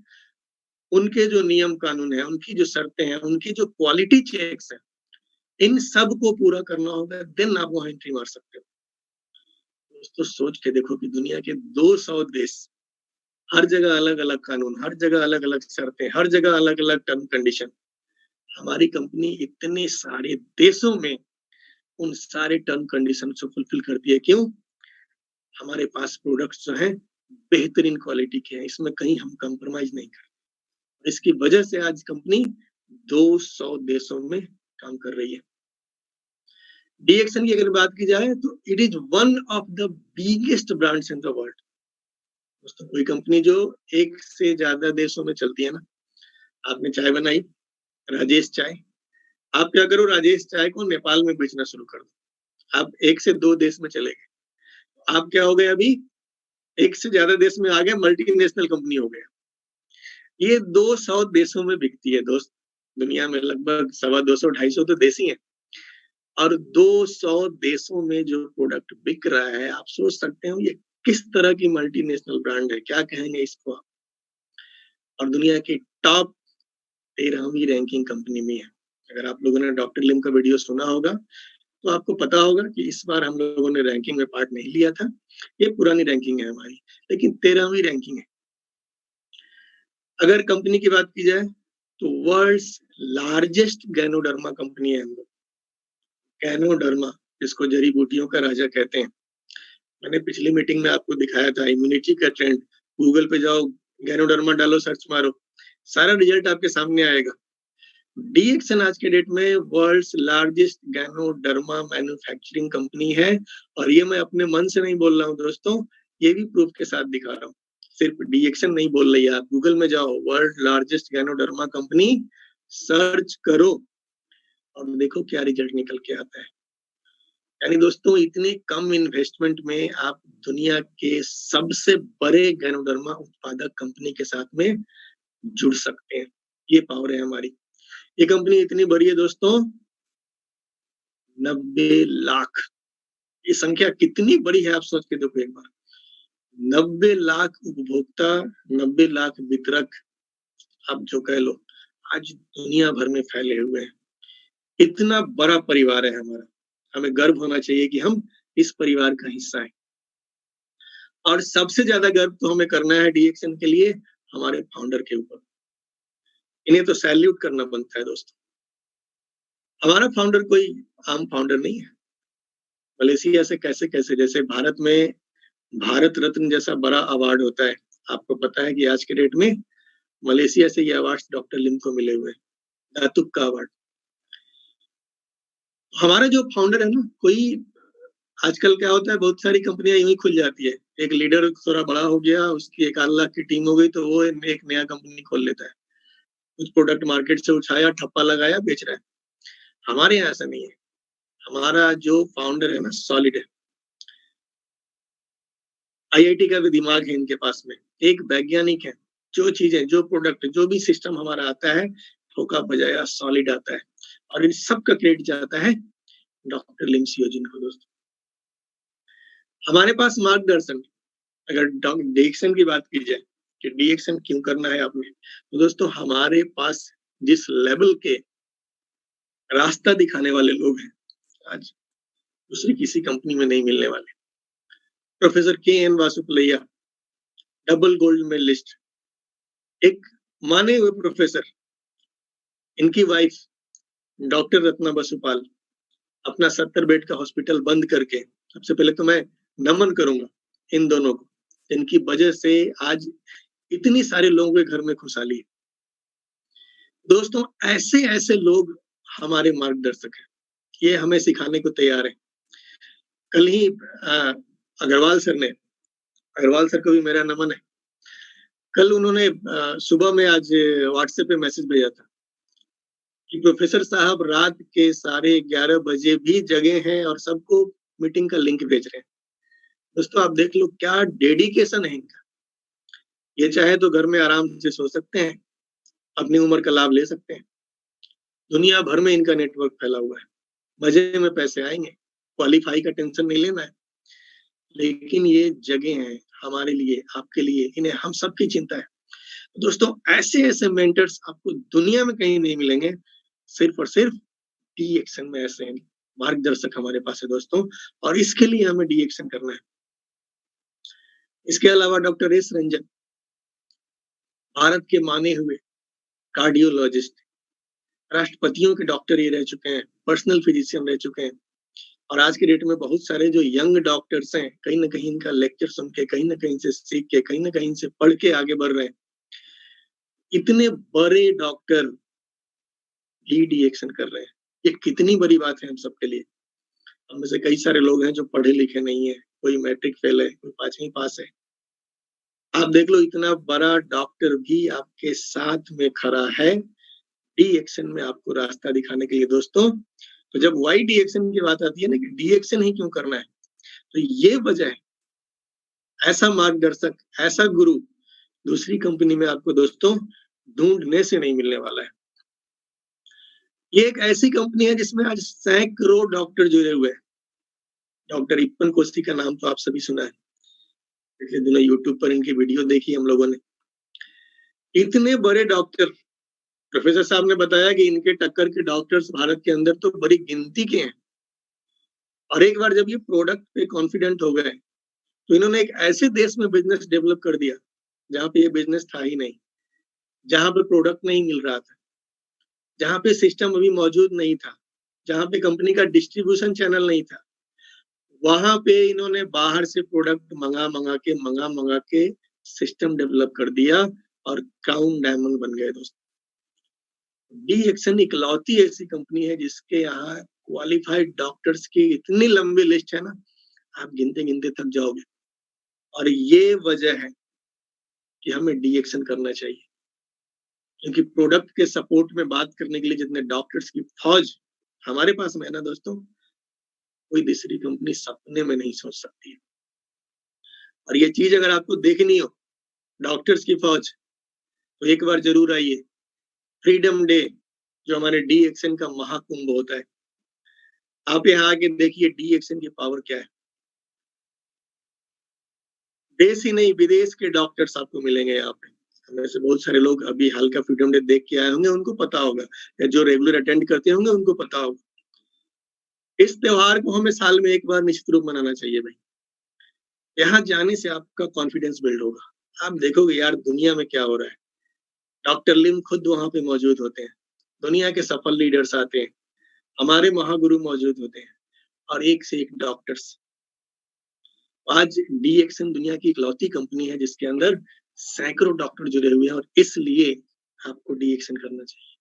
उनके जो नियम कानून है, उनकी जो शर्तें हैं, उनकी जो क्वालिटी चेक्स है, इन सब को पूरा करना होगा, देन आप वहां एंट्री मार सकते हो। दोस्तों सोच के देखो कि दुनिया के 200 देश, हर जगह अलग अलग कानून, हर जगह अलग अलग शर्तें, हर जगह अलग अलग टर्म कंडीशन। हमारी कंपनी इतने सारे देशों में उन सारे टर्म कंडीशन को फुलफिल करती है। क्यों? हमारे पास प्रोडक्ट्स जो हैं बेहतरीन क्वालिटी के हैं, इसमें कहीं हम कंप्रोमाइज नहीं करते। इसकी वजह से आज कंपनी 200 देशों में काम कर रही है। डीएक्सन की अगर बात की जाए तो it is one of the biggest brands in the world. दोस्तों कोई कंपनी जो एक से ज्यादा देशों में चलती है ना, आपने चाय बनाई, राजेश चाय, आप क्या करो, राजेश चाय को नेपाल में बेचना शुरू कर दो। आप 1 से 2 देश में चले गए, आप क्या हो गए, अभी 1 से ज्यादा देश में आ गए, मल्टीनेशनल कंपनी हो गया। ये 200 देशों में बिकती है दोस्त। दुनिया में लगभग 250-250 तो देश ही हैं, और 200 देशों में जो प्रोडक्ट बिक रहा है, आप सोच सकते हो ये किस तरह की मल्टीनेशनल ब्रांड है, क्या कहेंगे इसको आप। और दुनिया की टॉप 13वीं रैंकिंग कंपनी में है। अगर आप लोगों ने डॉक्टर लिम का वीडियो सुना होगा तो आपको पता होगा कि इस बार हम लोगों ने रैंकिंग में पार्ट नहीं लिया था, ये पुरानी रैंकिंग है हमारी, लेकिन 13वीं रैंकिंग है। अगर कंपनी की बात की जाए तो वर्ल्ड्स लार्जेस्ट गैनोडर्मा कंपनी है हम लोग। गैनोडर्मा, जिसको जड़ी बूटियों का राजा कहते हैं। मैंने पिछली मीटिंग में आपको दिखाया था इम्यूनिटी का ट्रेंड। गूगल पे जाओ, गैनोडर्मा डालो, सर्च मारो, सारा रिजल्ट आपके सामने आएगा। डीएक्सन आज के डेट में world's largest ganoderma manufacturing company है, और ये मैं अपने मन से नहीं बोल रहा हूँ दोस्तों, ये भी प्रूफ के साथ दिखा रहा हूँ। सिर्फ डीएक्सन नहीं बोल रही है, आप गूगल में जाओ, world largest ganoderma company search करो और देखो क्या रिजल्ट निकल के आता है। यानी दोस्तों इतने कम इन्वेस्टमेंट में आप दुनिया के सबसे बड़े गैनोडर्मा उत्पादक कंपनी के साथ में जुड़ सकते हैं। ये पावर है हमारी। ये कंपनी इतनी बड़ी है दोस्तों, 90 लाख। ये संख्या कितनी बड़ी है आप सोच के देखो एक बार। 90 लाख उपभोक्ता, 90 लाख वितरक, आप जो कह लो, आज दुनिया भर में फैले हुए हैं। इतना बड़ा परिवार है हमारा, हमें गर्व होना चाहिए कि हम इस परिवार का हिस्सा हैं। और सबसे ज्यादा गर्व तो हमें करना है डीएक्सन के लिए हमारे फाउंडर के ऊपर। इन्हें तो सैल्यूट करना बनता है दोस्तों। हमारा फाउंडर कोई आम फाउंडर नहीं है। मलेशिया से कैसे जैसे भारत में भारत रत्न जैसा बड़ा अवार्ड होता है, आपको पता है कि आज के डेट में मलेशिया से ये अवार्ड डॉक्टर लिम को मिले हुए हैं, दातुक का अवार्ड। हमारा जो फाउंडर है ना, कोई आजकल क्या होता है, बहुत सारी कंपनियां यूं ही खुल जाती है। एक लीडर थोड़ा बड़ा हो गया, उसकी 1 आध लाख की टीम हो गई, तो वो एक नया कंपनी खोल लेता है, कुछ प्रोडक्ट मार्केट से उठाया, ठप्पा लगाया, बेच रहा है। हमारे यहाँ ऐसा नहीं है। हमारा जो फाउंडर है ना, सॉलिड है। आईआईटी का भी दिमाग है इनके पास में, एक वैज्ञानिक है। जो चीजें, जो प्रोडक्ट, जो भी सिस्टम हमारा आता है, ठोका बजाया सॉलिड आता है, और इन सब का क्रेडिट जाता है डॉक्टर लिम सियोजिन को। दोस्तों हमारे पास मार्गदर्शन, अगर डीएक्सन की बात की जाए कि डीएक्सन क्यों करना है आपने, तो दोस्तों हमारे पास जिस लेवल के रास्ता दिखाने वाले लोग हैं, आज दूसरी किसी कंपनी में नहीं मिलने वाले। Professor K N. Vasupalaiah, double gold medalist, एक माने हुए प्रोफेसर। इनकी वाइफ डॉक्टर रत्ना बसुपाल, अपना 70 बेड का हॉस्पिटल बंद करके, सबसे पहले तो मैं नमन करूंगा इन दोनों को। इनकी वजह से आज इतनी सारे लोगों के घर में खुशहाली है। दोस्तों ऐसे ऐसे लोग हमारे मार्गदर्शक हैं, ये हमें सिखाने को तैयार है। कल ही अग्रवाल सर को भी मेरा नमन है। कल उन्होंने सुबह में आज व्हाट्सएप पे मैसेज भेजा था कि प्रोफेसर साहब रात के 11:30 बजे भी जगे हैं और सबको मीटिंग का लिंक भेज रहे हैं। दोस्तों आप देख लो क्या डेडिकेशन है इनका। ये चाहे तो घर में आराम से सो सकते हैं, अपनी उम्र का लाभ ले सकते हैं। दुनिया भर में इनका नेटवर्क फैला हुआ है, मजे में पैसे आएंगे, क्वालिफाई का टेंशन नहीं लेना है। लेकिन ये जगह हैं हमारे लिए, आपके लिए, इन्हें हम सबकी चिंता है। दोस्तों ऐसे मेंटर्स आपको दुनिया में कहीं नहीं मिलेंगे, सिर्फ और सिर्फ डी एक्शन में ऐसे मार्गदर्शक हमारे पास है दोस्तों, और इसके लिए हमें डी एक्शन करना है। इसके अलावा डॉक्टर एस रंजन भारत के माने हुए कार्डियोलॉजिस्ट, राष्ट्रपतियों के डॉक्टर ये रह चुके हैं, पर्सनल फिजिशियन रह चुके हैं, और आज के डेट में बहुत सारे जो यंग डॉक्टर्स हैं, कहीं ना कहीं इनका लेक्चर सुन के, कहीं ना कहीं से सीख के, कहीं ना कहीं से पढ़ के आगे बढ़ रहे हैं। इतने बड़े डॉक्टर भी डी एक्शन कर रहे हैं, ये कितनी बड़ी बात है हम सबके लिए। हम में से कई सारे लोग हैं जो पढ़े लिखे नहीं है, कोई मैट्रिक फेल है, कोई 5वीं पास है। आप देख लो इतना बड़ा डॉक्टर भी आपके साथ में खड़ा है डी एक्शन में आपको रास्ता दिखाने के लिए। दोस्तों तो जब वाई डी एक्शन की बात आती है ना कि डी एक्शन ही क्यों करना है, तो ये वजह है, ऐसा मार्गदर्शक, ऐसा गुरु दूसरी कंपनी में आपको दोस्तों ढूंढने से नहीं मिलने वाला है। ये एक ऐसी कंपनी है जिसमें आज सैकड़ों डॉक्टर जुड़े हुए हैं। डॉक्टर इप्पन कोस्टी का नाम तो आप सभी सुना है, पिछले दिनों यूट्यूब पर इनकी वीडियो देखी हम लोगों ने। इतने बड़े डॉक्टर, प्रोफेसर साहब ने बताया कि इनके टक्कर के डॉक्टर्स भारत के अंदर तो बड़ी गिनती के हैं। और एक बार जब ये प्रोडक्ट पे कॉन्फिडेंट हो गए तो इन्होंने एक ऐसे देश में बिजनेस डेवलप कर दिया जहां पे ये बिजनेस था ही नहीं, जहां पे प्रोडक्ट नहीं मिल रहा था, जहां पे सिस्टम अभी मौजूद नहीं था, जहां पे कंपनी का डिस्ट्रीब्यूशन चैनल नहीं था। वहां पे इन्होंने बाहर से प्रोडक्ट मंगा के सिस्टम डेवलप कर दिया और क्राउन डायमंड बन गए दोस्तों। डी एक्शन इकलौती ऐसी कंपनी है जिसके यहाँ क्वालिफाइड डॉक्टर्स की इतनी लंबी लिस्ट है ना, आप गिनते गिनते थक जाओगे। और ये वजह है कि हमें डी एक्शन करना चाहिए, क्योंकि प्रोडक्ट के सपोर्ट में बात करने के लिए जितने डॉक्टर्स की फौज हमारे पास में है ना दोस्तों, कोई दूसरी कंपनी सपने में नहीं सोच सकती है। और ये चीज अगर आपको देखनी हो, डॉक्टर्स की फौज, तो एक बार जरूर आइए फ्रीडम डे, जो हमारे डी एक्शन का महाकुंभ होता है। आप यहाँ आके देखिए डी एक्शन की पावर क्या है। देश ही नहीं, विदेश के डॉक्टर्स आपको मिलेंगे यहाँ पे। हमें से बहुत सारे लोग अभी हाल का फ्रीडम डे देख के आए होंगे, उनको पता होगा, या जो रेगुलर अटेंड करते होंगे उनको पता होगा। इस त्योहार को हमें साल में एक बार निश्चित रूप मनाना चाहिए भाई। यहाँ जाने से आपका कॉन्फिडेंस बिल्ड होगा। आप देखोगे यार दुनिया में क्या हो रहा है। डॉक्टर लिम खुद वहां पे मौजूद होते हैं, दुनिया के सफल लीडर्स आते हैं, हमारे महागुरु मौजूद होते हैं, और एक से एक डॉक्टर्स। आज डी एक्शन दुनिया की इकलौती कंपनी है जिसके अंदर सैकड़ों डॉक्टर जुड़े हुए हैं, और इसलिए आपको डी एक्शन करना चाहिए।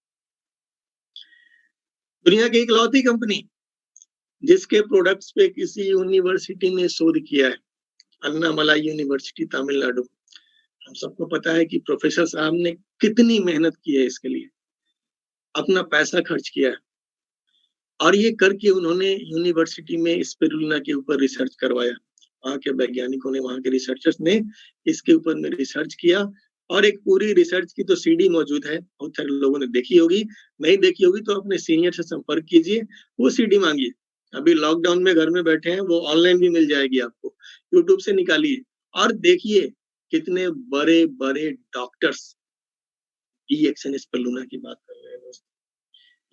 दुनिया की इकलौती कंपनी जिसके प्रोडक्ट्स पे किसी यूनिवर्सिटी ने शोध किया है, अन्नामलाई यूनिवर्सिटी तमिलनाडु। हम सबको पता है कि प्रोफेसर साहब ने कितनी मेहनत की है इसके लिए, अपना पैसा खर्च किया है, और ये करके उन्होंने यूनिवर्सिटी में स्पिरुलिना के ऊपर रिसर्च करवाया। वहाँ के वैज्ञानिकों ने, वहाँ के रिसर्चर्स ने इसके ऊपर में रिसर्च किया, और एक पूरी रिसर्च की तो सीडी मौजूद है, बहुत सारे लोगों ने देखी होगी, नहीं देखी होगी तो अपने सीनियर से संपर्क कीजिए, वो सीडी मांगिए। अभी लॉकडाउन में घर में बैठे हैं, वो ऑनलाइन भी मिल जाएगी आपको, यूट्यूब से निकालिए और देखिए कितने बड़े बड़े डॉक्टर्स डी एक्शन स्पिरुलिना की बात कर रहे हैं दोस्तों।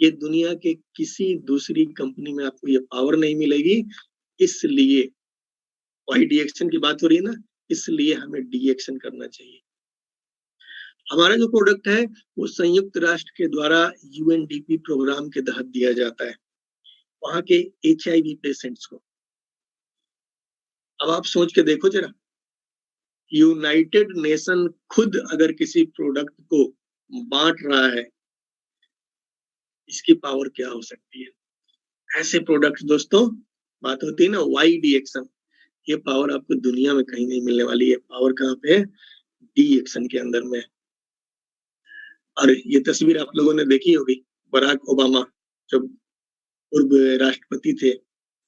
ये दुनिया के किसी दूसरी कंपनी में आपको ये पावर नहीं मिलेगी, इसलिए वही डी एक्शन की बात हो रही है ना, इसलिए हमें डी एक्शन करना चाहिए। हमारा जो प्रोडक्ट है वो संयुक्त राष्ट्र के द्वारा यूएनडीपी प्रोग्राम के तहत दिया जाता है वहां के HIV पेशेंट्स को। अब आप सोच के देखो जरा, यूनाइटेड नेशन खुद अगर किसी प्रोडक्ट को बांट रहा है, इसकी पावर क्या हो सकती है। ऐसे प्रोडक्ट दोस्तों, बात होती है ना वाई डी एक्शन, ये पावर आपको दुनिया में कहीं नहीं मिलने वाली है। पावर कहाँ पे है? डी एक्शन के अंदर में। और ये तस्वीर आप लोगों ने देखी होगी, बराक ओबामा जो पूर्व राष्ट्रपति थे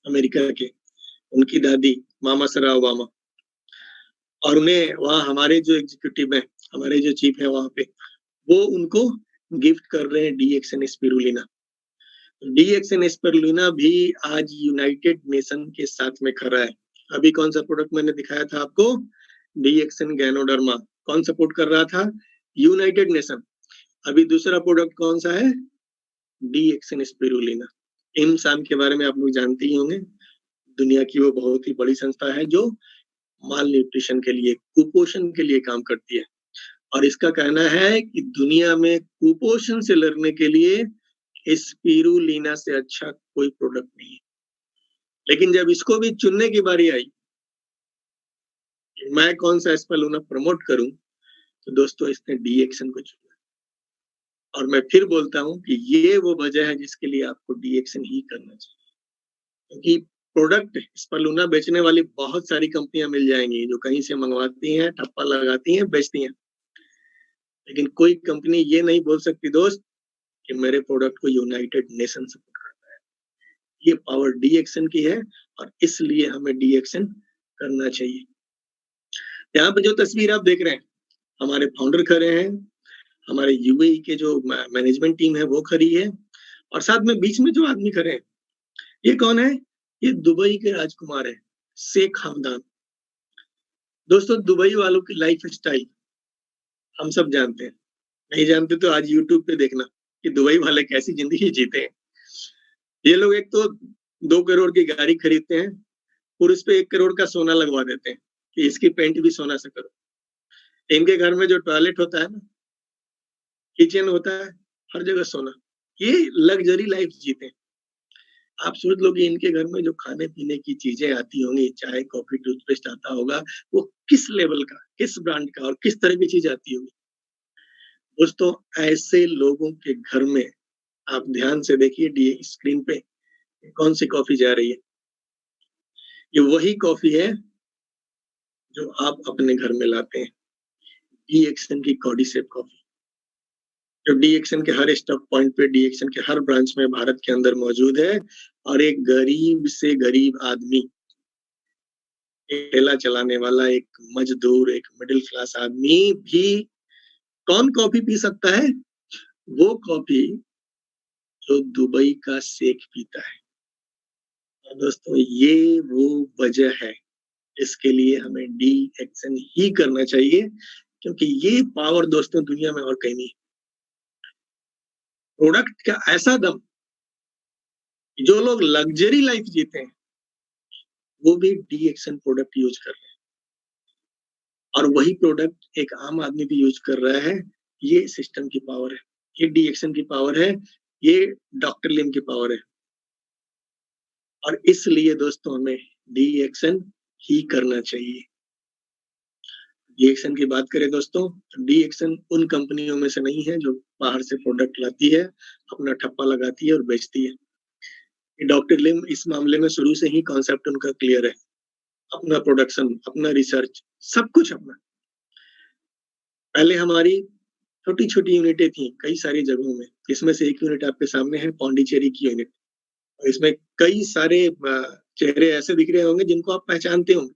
अमेरिका के, उनकी दादी मामा सरा ओबामा, और उन्हें वहाँ हमारे जो एग्जीक्यूटिव है, हमारे जो चीफ है वहाँ पे, वो उनको गिफ्ट कर रहे हैं डीएक्सन स्पिरुलिना। डीएक्सन स्पिरुलिना भी आज यूनाइटेड नेशन के साथ में खड़ा है। अभी कौन सा प्रोडक्ट मैंने दिखाया था आपको? डीएक्सन गैनोडर्मा। कौन सपोर्ट कर रहा था? United nation. अभी दूसरा प्रोडक्ट कौन सा है? डीएक्सन स्पिरुलिना। इमसाम के बारे में आप लोग जानते ही होंगे, दुनिया की वो बहुत ही बड़ी संस्था है जो माल न्यूट्रिशन के लिए, कुपोषण के लिए काम करती है, और इसका कहना है कि दुनिया में कुपोषण से लड़ने के लिए स्पिरुलिना से अच्छा कोई प्रोडक्ट नहीं है। लेकिन जब इसको भी चुनने की बारी आई, मैं कौन सा स्पिरुलिना प्रमोट करूं, तो दोस्तों इसने डीएक्सन को चुना। और मैं फिर बोलता हूं कि ये वो वजह है जिसके लिए आपको डीएक्सन ही करना चाहिए, क्योंकि प्रोडक्ट स्पिरुलिना बेचने वाली बहुत सारी कंपनियां मिल जाएंगी जो कहीं से मंगवाती हैं, ठप्पा लगाती हैं, बेचती हैं, लेकिन कोई कंपनी ये नहीं बोल सकती दोस्त कि मेरे प्रोडक्ट को यूनाइटेड नेशन सपोर्ट करता है। ये पावर डीएक्सन की है, और इसलिए हमें डीएक्सन करना चाहिए। यहाँ पे जो तस्वीर आप देख रहे हैं, हमारे फाउंडर खड़े हैं, हमारे यूएई के जो मैनेजमेंट टीम है वो खड़ी है, और साथ में बीच में जो आदमी खड़े हैं, ये कौन है? ये दुबई के राजकुमार है, शेख हमदान। दोस्तों, दुबई वालों की लाइफ स्टाइल हम सब जानते हैं, नहीं जानते तो आज यूट्यूब पे देखना कि दुबई वाले कैसी जिंदगी जीते हैं। ये लोग एक तो 2 करोड़ की गाड़ी खरीदते हैं और उस पे 1 करोड़ का सोना लगवा देते हैं कि इसकी पेंट भी सोना से करो। इनके घर में जो टॉयलेट होता है ना, किचन होता है, हर जगह सोना। ये लग्जरी लाइफ जीते हैं। आप सोच लो कि इनके घर में जो खाने पीने की चीजें आती होंगी, चाय, कॉफी, टूथपेस्ट आता होगा, वो किस लेवल का, किस ब्रांड का और किस तरह की चीज आती होगी। दोस्तों, ऐसे लोगों के घर में आप ध्यान से देखिए स्क्रीन पे कौन सी कॉफी जा रही है। ये वही कॉफी है जो आप अपने घर में लाते हैं, डीएक्सन की कॉर्डिसेप कॉफी, जो डीएक्सन के हर स्टॉप पॉइंट पे, डीएक्सन के हर ब्रांच में भारत के अंदर मौजूद है। और एक गरीब से गरीब आदमी, एक ठेला चलाने वाला, एक मजदूर, एक मिडिल क्लास आदमी भी कौन कॉफी पी सकता है? वो कॉफी जो दुबई का शेख पीता है। और दोस्तों, ये वो वजह है इसके लिए हमें डीएक्सन ही करना चाहिए, क्योंकि ये पावर दोस्तों दुनिया में और कहीं नहीं। प्रोडक्ट का ऐसा दम, जो लोग लग्जरी लाइफ जीते हैं वो भी डीएक्सन प्रोडक्ट यूज कर रहे हैं, और वही प्रोडक्ट एक आम आदमी भी यूज कर रहा है। ये सिस्टम की पावर है, ये डीएक्सन की पावर है, ये डॉक्टर लिम की पावर है। और इसलिए दोस्तों हमें डीएक्सन ही करना चाहिए। डीएक्सन की बात करें दोस्तों, डीएक्सन उन कंपनियों में से नहीं है जो बाहर से प्रोडक्ट लाती है, अपना ठप्पा लगाती है और बेचती है। डॉक्टर लिम इस मामले में शुरू से ही कॉन्सेप्ट उनका क्लियर है, अपना प्रोडक्शन, अपना रिसर्च, सब कुछ अपना। पहले हमारी छोटी-छोटी यूनिटें थी कई सारी जगहों में, इसमें से एक यूनिट आपके सामने है, पौंडीचेरी की यूनिट। और इसमें कई सारे चेहरे ऐसे दिख रहे होंगे जिनको आप पहचानते होंगे।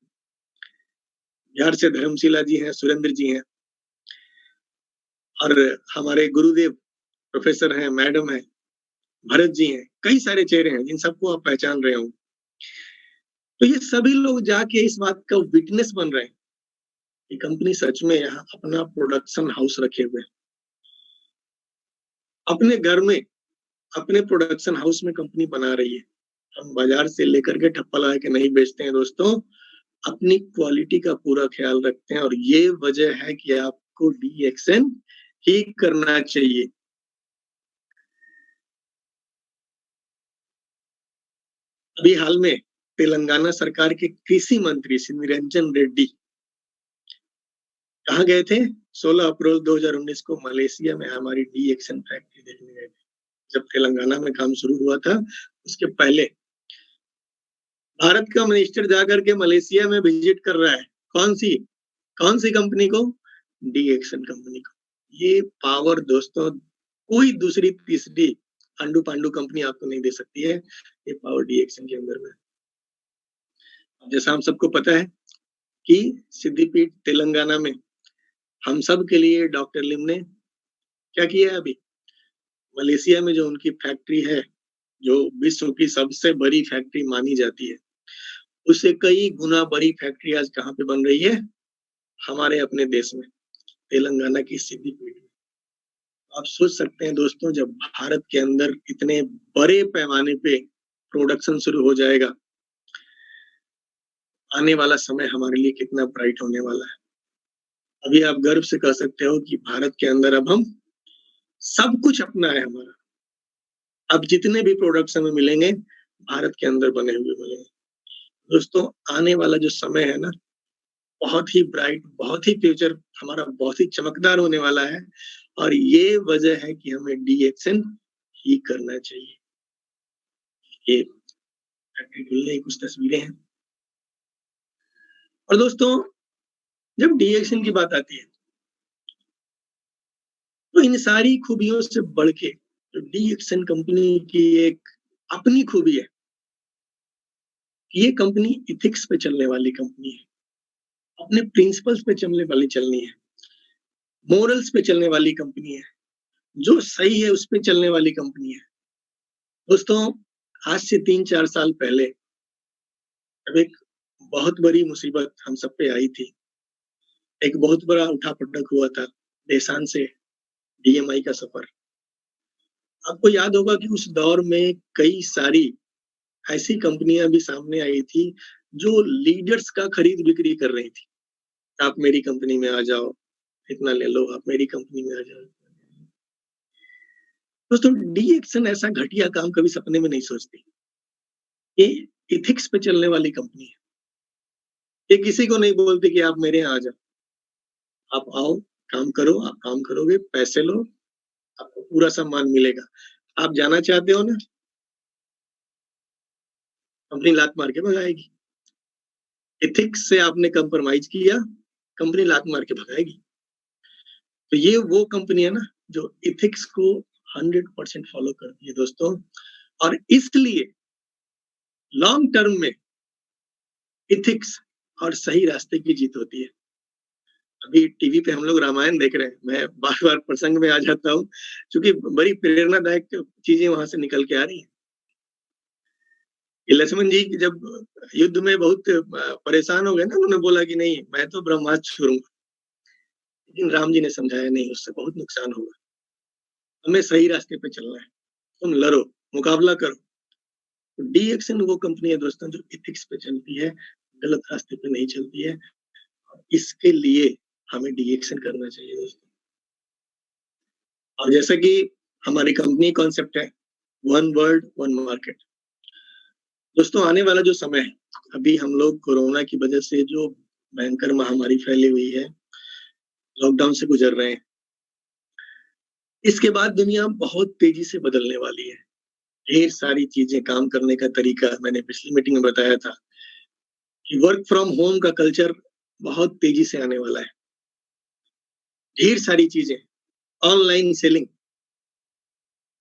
बिहार से धर्मशिला जी हैं, सुरेंद्र जी हैं, और हमारे गुरुदेव प्रोफेसर हैं, मैडम हैं, भरत जी हैं, कई सारे चेहरे हैं जिन सबको आप पहचान रहे होंगे। तो ये सभी लोग जाके इस बात का विटनेस बन रहे हैं कि कंपनी सच में यहाँ अपना प्रोडक्शन हाउस रखे हुए हैं। अपने घर में, अपने प्रोडक्शन हाउस में कंपनी बना रही है। हम बाजार से लेकर के ठप्पा लगा के नहीं बेचते हैं दोस्तों, अपनी क्वालिटी का पूरा ख्याल रखते हैं, और ये वजह है कि आपको डीएक्सन ही करना चाहिए। अभी हाल में तेलंगाना सरकार के कृषि मंत्री श्री निरंजन रेड्डी कहाँ गए थे? 16 अप्रैल 2019 को मलेशिया में हमारी डीएक्सन फैक्ट्री देखने गए थे। जब तेलंगाना में काम शुरू हुआ था, उसके पहले भारत का मिनिस्टर जाकर के मलेशिया में विजिट कर रहा है। कौन सी कंपनी को? डीएक्सन कंपनी को। ये पावर दोस्तों कोई दूसरी तीसरी अंडू पांडू कंपनी आपको नहीं दे सकती है ये पावर डीएक्सन के अंदर में। जैसा हम सबको पता है कि सिद्धिपीठ तेलंगाना में हम सब के लिए डॉक्टर लिम ने क्या किया है अभी, मलेशिया में जो उनकी फैक्ट्री है, जो विश्व की सबसे बड़ी फैक्ट्री मानी जाती है, उससे कई गुना बड़ी फैक्ट्री आज कहाँ पे बन रही है, हमारे अपने देश में, तेलंगाना की सिद्धिपीठ में। आप सोच सकते हैं दोस्तों, जब भारत के अंदर इतने बड़े पैमाने पे प्रोडक्शन शुरू हो जाएगा, आने वाला समय हमारे लिए कितना ब्राइट होने वाला है। अभी आप गर्व से कह सकते हो कि भारत के अंदर अब हम सब कुछ अपना है हमारा। अब जितने भी प्रोडक्ट्स हमें मिलेंगे, भारत के अंदर बने हुए मिलेंगे। दोस्तों, आने वाला जो समय है ना, बहुत ही ब्राइट, बहुत ही फ्यूचर हमारा बहुत ही चमकदार होने वाला है और ये वजह है कि हमें डीएक्सन ही करना चाहिए। ये फैक्ट्री खुलने की कुछ तस्वीरें हैं। और दोस्तों, जब डीएक्सन की बात आती है, तो इन सारी खूबियों से बढ़ के जो डीएक्सन कंपनी की एक अपनी खूबी है, ये कंपनी इथिक्स पे चलने वाली कंपनी है, अपने प्रिंसिपल्स पे चलनी है, मोरल्स पे चलने वाली कंपनी है, जो सही है उस पे चलने वाली कंपनी है। दोस्तों, आज से 3-4 साल पहले जब एक बहुत बड़ी मुसीबत हम सब पे आई थी, एक बहुत बड़ा उठा-पटक हुआ था, देशान से डीएमआई का सफर। आपको याद होगा कि उस दौर में कई सारी ऐसी कंपनियां भी सामने आई थी जो लीडर्स का खरीद बिक्री कर रही थी। आप मेरी कंपनी में आ जाओ, इतना ले लो, आप मेरी कंपनी में आ जाओ। दोस्तों, डीएक्सन ऐसा घटिया काम कभी सपने में नहीं सोचती। ये इथिक्स पे चलने वाली कंपनी है। ये किसी को नहीं बोलती कि आप मेरे यहाँ आ जाओ। आप आओ, काम करो, आप काम करोगे, पैसे लो, आपको पूरा सम्मान मिलेगा। आप जाना चाहते हो ना, कंपनी लात मार के भगाएगी। एथिक्स से आपने कंप्रोमाइज किया, कंपनी लात मार के भगाएगी। तो ये वो कंपनी है ना जो एथिक्स को 100% फॉलो करती है दोस्तों, और इसलिए लॉन्ग टर्म में एथिक्स और सही रास्ते की जीत होती है। अभी टीवी पे हम लोग रामायण देख रहे हैं, मैं बार-बार प्रसंग में आ जाता हूँ क्योंकि बड़ी प्रेरणादायक चीजें वहां से निकल के आ रही हैं। लक्ष्मण जी जब युद्ध में बहुत परेशान हो गए ना, उन्होंने बोला कि नहीं, मैं तो ब्रह्मास्त्र छोड़ूंगा, लेकिन राम जी ने समझाया नहीं, उससे बहुत नुकसान होगा, हमें सही रास्ते पे चलना है, तुम लड़ो, मुकाबला करो। तो डीएक्सन वो कंपनी है दोस्तों जो इथिक्स पे चलती है, गलत रास्ते पे नहीं चलती है। इसके लिए हमें डीएक्सन करना चाहिए दोस्तों। और जैसा कि हमारी कंपनी कॉन्सेप्ट है, वन वर्ल्ड वन मार्केट। दोस्तों, आने वाला जो समय है, अभी हम लोग कोरोना की वजह से जो भयंकर महामारी फैली हुई है, लॉकडाउन से गुजर रहे हैं, इसके बाद दुनिया बहुत तेजी से बदलने वाली है। ढेर सारी चीजें, काम करने का तरीका, मैंने पिछली मीटिंग में बताया था कि वर्क फ्रॉम होम का कल्चर बहुत तेजी से आने वाला है। ढेर सारी चीजें, ऑनलाइन सेलिंग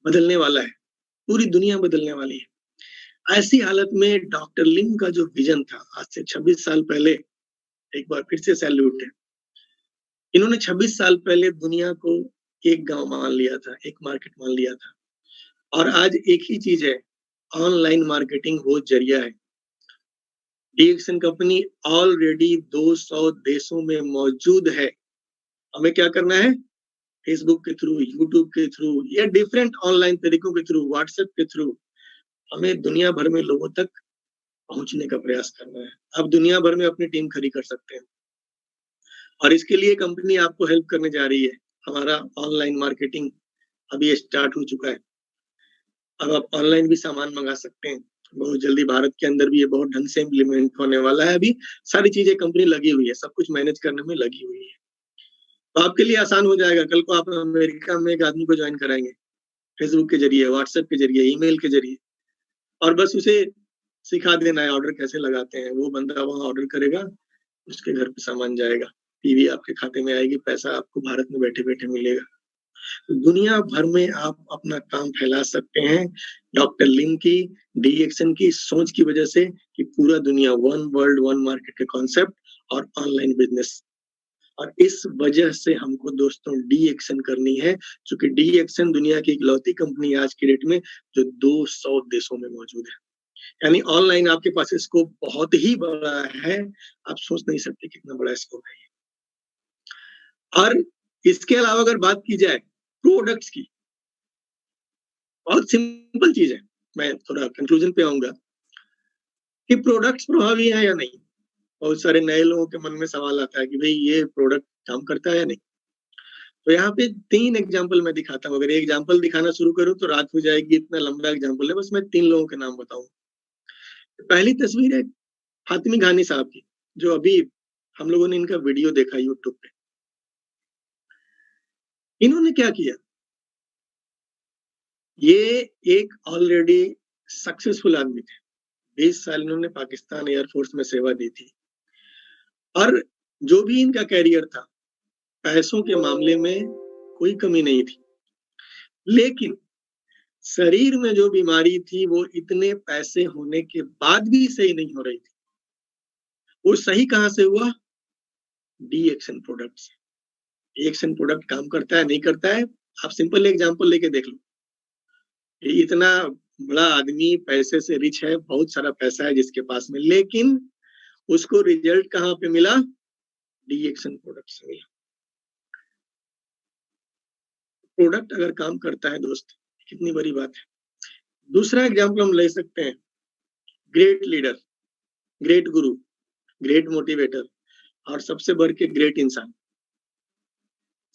बदलने वाला है, पूरी दुनिया बदलने वाली है। ऐसी हालत में डॉक्टर लिम का जो विजन था आज से 26 साल पहले, एक बार फिर से सैल्यूट है। इन्होंने 26 साल पहले दुनिया को एक गांव मान लिया था, एक मार्केट मान लिया था, और आज एक ही चीज है, ऑनलाइन मार्केटिंग वो जरिया है। डीएक्सन कंपनी ऑलरेडी 200 देशों में मौजूद है। हमें क्या करना है, फेसबुक के थ्रू, यूट्यूब के थ्रू या डिफरेंट ऑनलाइन तरीकों के थ्रू, व्हाट्सएप के थ्रू हमें दुनिया भर में लोगों तक पहुंचने का प्रयास करना है। आप दुनिया भर में अपनी टीम खड़ी कर सकते हैं और इसके लिए कंपनी आपको हेल्प करने जा रही है। हमारा ऑनलाइन मार्केटिंग अभी स्टार्ट हो चुका है। अब आप ऑनलाइन भी सामान मंगा सकते हैं। बहुत जल्दी भारत के अंदर भी ये बहुत ढंग से इम्प्लीमेंट होने वाला है। अभी सारी चीजें कंपनी लगी हुई है, सब कुछ मैनेज करने में लगी हुई है। तो आपके लिए आसान हो जाएगा। कल को आप अमेरिका में एक आदमी को ज्वाइन कराएंगे, फेसबुक के जरिए, व्हाट्सएप के जरिए, ईमेल के जरिए, और बस उसे सिखा देना है ऑर्डर कैसे लगाते हैं। वो बंदा वहां ऑर्डर करेगा, उसके घर पे सामान जाएगा, टीवी आपके खाते में आएगी, पैसा आपको भारत में बैठे बैठे मिलेगा। दुनिया भर में आप अपना काम फैला सकते हैं डॉक्टर लिन की डीएक्शन की सोच की वजह से कि पूरा दुनिया वन वर्ल्ड वन मार्केट के कॉन्सेप्ट और ऑनलाइन बिजनेस। और इस वजह से हमको दोस्तों डीएक्शन करनी है, क्योंकि डीएक्शन दुनिया की इकलौती कंपनी आज की डेट में जो 200 देशों में मौजूद है। यानी ऑनलाइन आपके पास स्कोप बहुत ही बड़ा है, आप सोच नहीं सकते कितना बड़ा स्कोप है। और इसके अलावा अगर बात की जाए प्रोडक्ट्स की, बहुत सिंपल चीज है, मैं थोड़ा कंक्लूजन पे आऊंगा कि प्रोडक्ट्स प्रभावी है या नहीं। बहुत सारे नए लोगों के मन में सवाल आता है कि भाई ये प्रोडक्ट काम करता है या नहीं। तो यहाँ पे 3 एग्जाम्पल मैं दिखाता हूँ। अगर एक एग्जाम्पल दिखाना शुरू करूँ तो रात हो जाएगी, इतना लंबा एग्जाम्पल है, बस मैं 3 लोगों के नाम बताऊंगा। पहली तस्वीर है फातिमी घानी साहब की, जो अभी हम लोगों ने इनका वीडियो देखा यूट्यूब पे। इन्होंने क्या किया, ये एक ऑलरेडी सक्सेसफुल आदमी थे। 20 साल इन्होंने पाकिस्तान एयरफोर्स में सेवा दी थी और जो भी इनका कैरियर था, पैसों के मामले में कोई कमी नहीं थी, लेकिन शरीर में जो बीमारी थी वो इतने पैसे होने के बाद भी सही नहीं हो रही थी। वो सही कहां से हुआ? डीएक्शन प्रोडक्ट से। डीएक्शन प्रोडक्ट काम करता है नहीं करता है, आप सिंपल एग्जांपल लेके देख लो। इतना बड़ा आदमी पैसे से रिच है, बहुत सारा पैसा है जिसके पास में, लेकिन उसको रिजल्ट कहां पे मिला? डीएक्शन प्रोडक्ट से मिला। प्रोडक्ट अगर काम करता है दोस्त, कितनी बड़ी बात है। दूसरा एग्जांपल हम ले सकते हैं, ग्रेट लीडर, ग्रेट गुरु, ग्रेट मोटिवेटर और सबसे बढ़ के ग्रेट इंसान,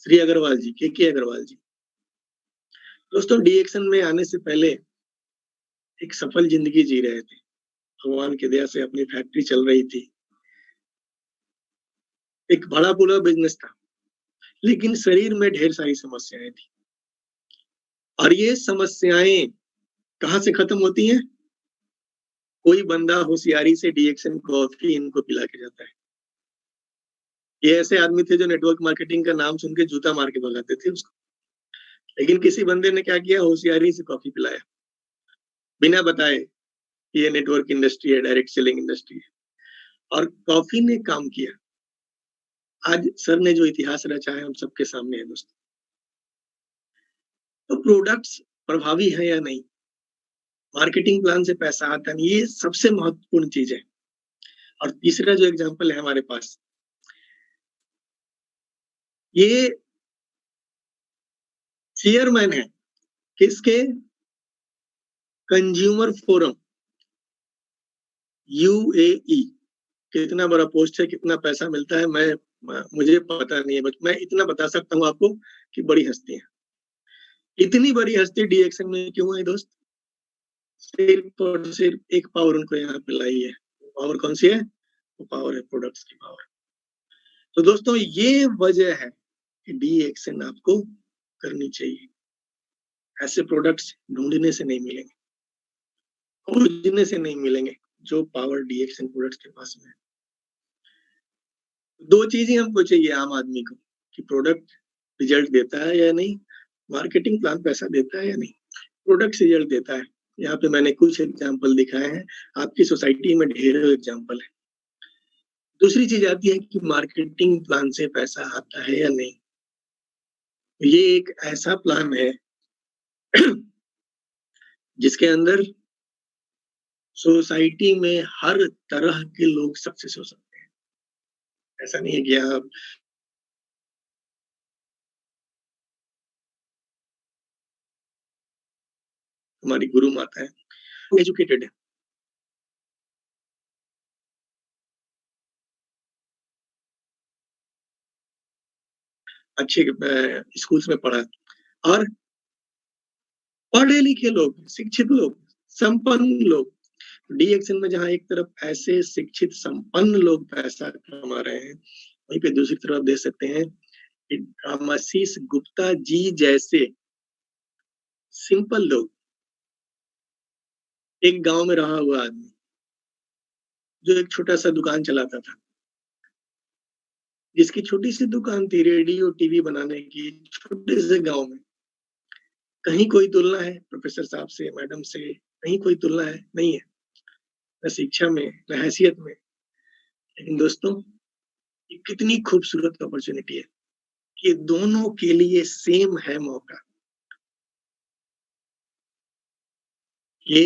श्री अग्रवाल जी, के अग्रवाल जी। दोस्तों डीएक्शन में आने से पहले एक सफल जिंदगी जी रहे थे, भगवान की दया से अपनी फैक्ट्री चल रही थी, एक बड़ा पूरा बिजनेस था, लेकिन शरीर में ढेर सारी समस्याएं थी। और ये समस्याएं कहां से खत्म होती हैं? कोई बंदा होशियारी से डीएक्शन कॉफी इनको पिला के जाता है। ये ऐसे आदमी थे जो नेटवर्क मार्केटिंग का नाम सुन के जूता मार के भगाते थे उसको, लेकिन किसी बंदे ने क्या किया, होशियारी से कॉफी पिलाया, बिना बताए कि ये नेटवर्क इंडस्ट्री है, डायरेक्ट सेलिंग इंडस्ट्री है, और कॉफी ने काम किया। आज सर ने जो इतिहास रचा है हम सबके सामने है दोस्तों। तो प्रोडक्ट्स प्रभावी है या नहीं, मार्केटिंग प्लान से पैसा आता नहीं, ये सबसे महत्वपूर्ण चीज है। और तीसरा जो एग्जांपल है हमारे पास, ये चेयरमैन है किसके? Consumer forum, UAE. कितना बड़ा पोस्ट है, कितना पैसा मिलता है, मुझे पता नहीं है, बट मैं इतना बता सकता हूँ आपको कि बड़ी हस्ती है। इतनी बड़ी हस्ती डीएक्शन में क्यों है दोस्त? सिर्फ और सिर्फ एक पावर उनको यहाँ पे लाई है। पावर कौन सी है? वो पावर है प्रोडक्ट्स की पावर। तो दोस्तों ये वजह है कि डीएक्शन आपको करनी चाहिए। ऐसे प्रोडक्ट्स ढूंढने से नहीं मिलेंगे, खोजने से नहीं मिलेंगे जो पावर डीएक्शन प्रोडक्ट्स के पास में है। 2 चीजें हमको चाहिए आम आदमी को, कि प्रोडक्ट रिजल्ट देता है या नहीं, मार्केटिंग प्लान पैसा देता है या नहीं। प्रोडक्ट रिजल्ट देता है, यहाँ पे मैंने कुछ एग्जांपल दिखाए हैं, आपकी सोसाइटी में ढेरों एग्जांपल है। दूसरी चीज आती है कि मार्केटिंग प्लान से पैसा आता है या नहीं। ये एक ऐसा प्लान है जिसके अंदर सोसाइटी में हर तरह के लोग सक्सेस हो सकते हैं। ऐसा नहीं है कि आप हमारी गुरु माता है, एजुकेटेड है, अच्छे स्कूल्स में पढ़ा, और पढ़े लिखे लोग, शिक्षित लोग, संपन्न लोग। डीएक्शन में जहां एक तरफ ऐसे शिक्षित संपन्न लोग पैसा कमा रहे हैं, वहीं पे दूसरी तरफ देख सकते हैं कि रामाशीष गुप्ता जी जैसे सिंपल लोग, एक गांव में रहा हुआ आदमी जो एक छोटा सा दुकान चलाता था, जिसकी छोटी सी दुकान थी रेडियो टीवी बनाने की, छोटे से गांव में, कहीं कोई तुलना है प्रोफेसर साहब से, मैडम से, कहीं कोई तुलना है? नहीं है। ना शिक्षा में, ना हैसियत में। लेकिन दोस्तों, ये कितनी खूबसूरत अपॉर्च्युनिटी है कि दोनों के लिए सेम है मौका। ये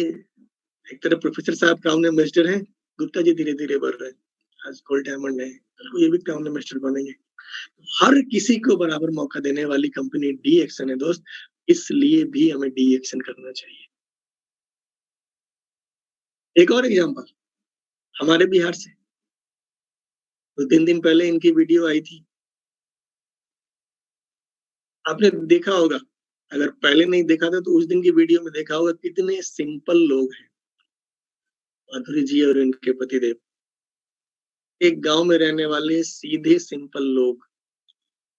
एक तरफ प्रोफेसर साहब क्राउन एम्बेसडर हैं, गुप्ता जी धीरे-धीरे बढ़ रहे हैं। आज गोल्ड डायमंड है, कल को ये भी क्राउन एम्बेसडर बनेंगे। हर किसी को बराबर मौका देने वाली कंपनी डी एक्शन है दोस्त, इसलिए भी हमें डी एक्शन करना चाहिए। एक और एग्जांपल हमारे बिहार से, 2-3 दिन पहले इनकी वीडियो आई थी। आपने देखा होगा, अगर पहले नहीं देखा था तो उस दिन की वीडियो में देखा होगा कितने सिंपल लोग हैं, माधुरी जी और इनके पतिदेव। एक गाँव में रहने वाले सीधे सिंपल लोग।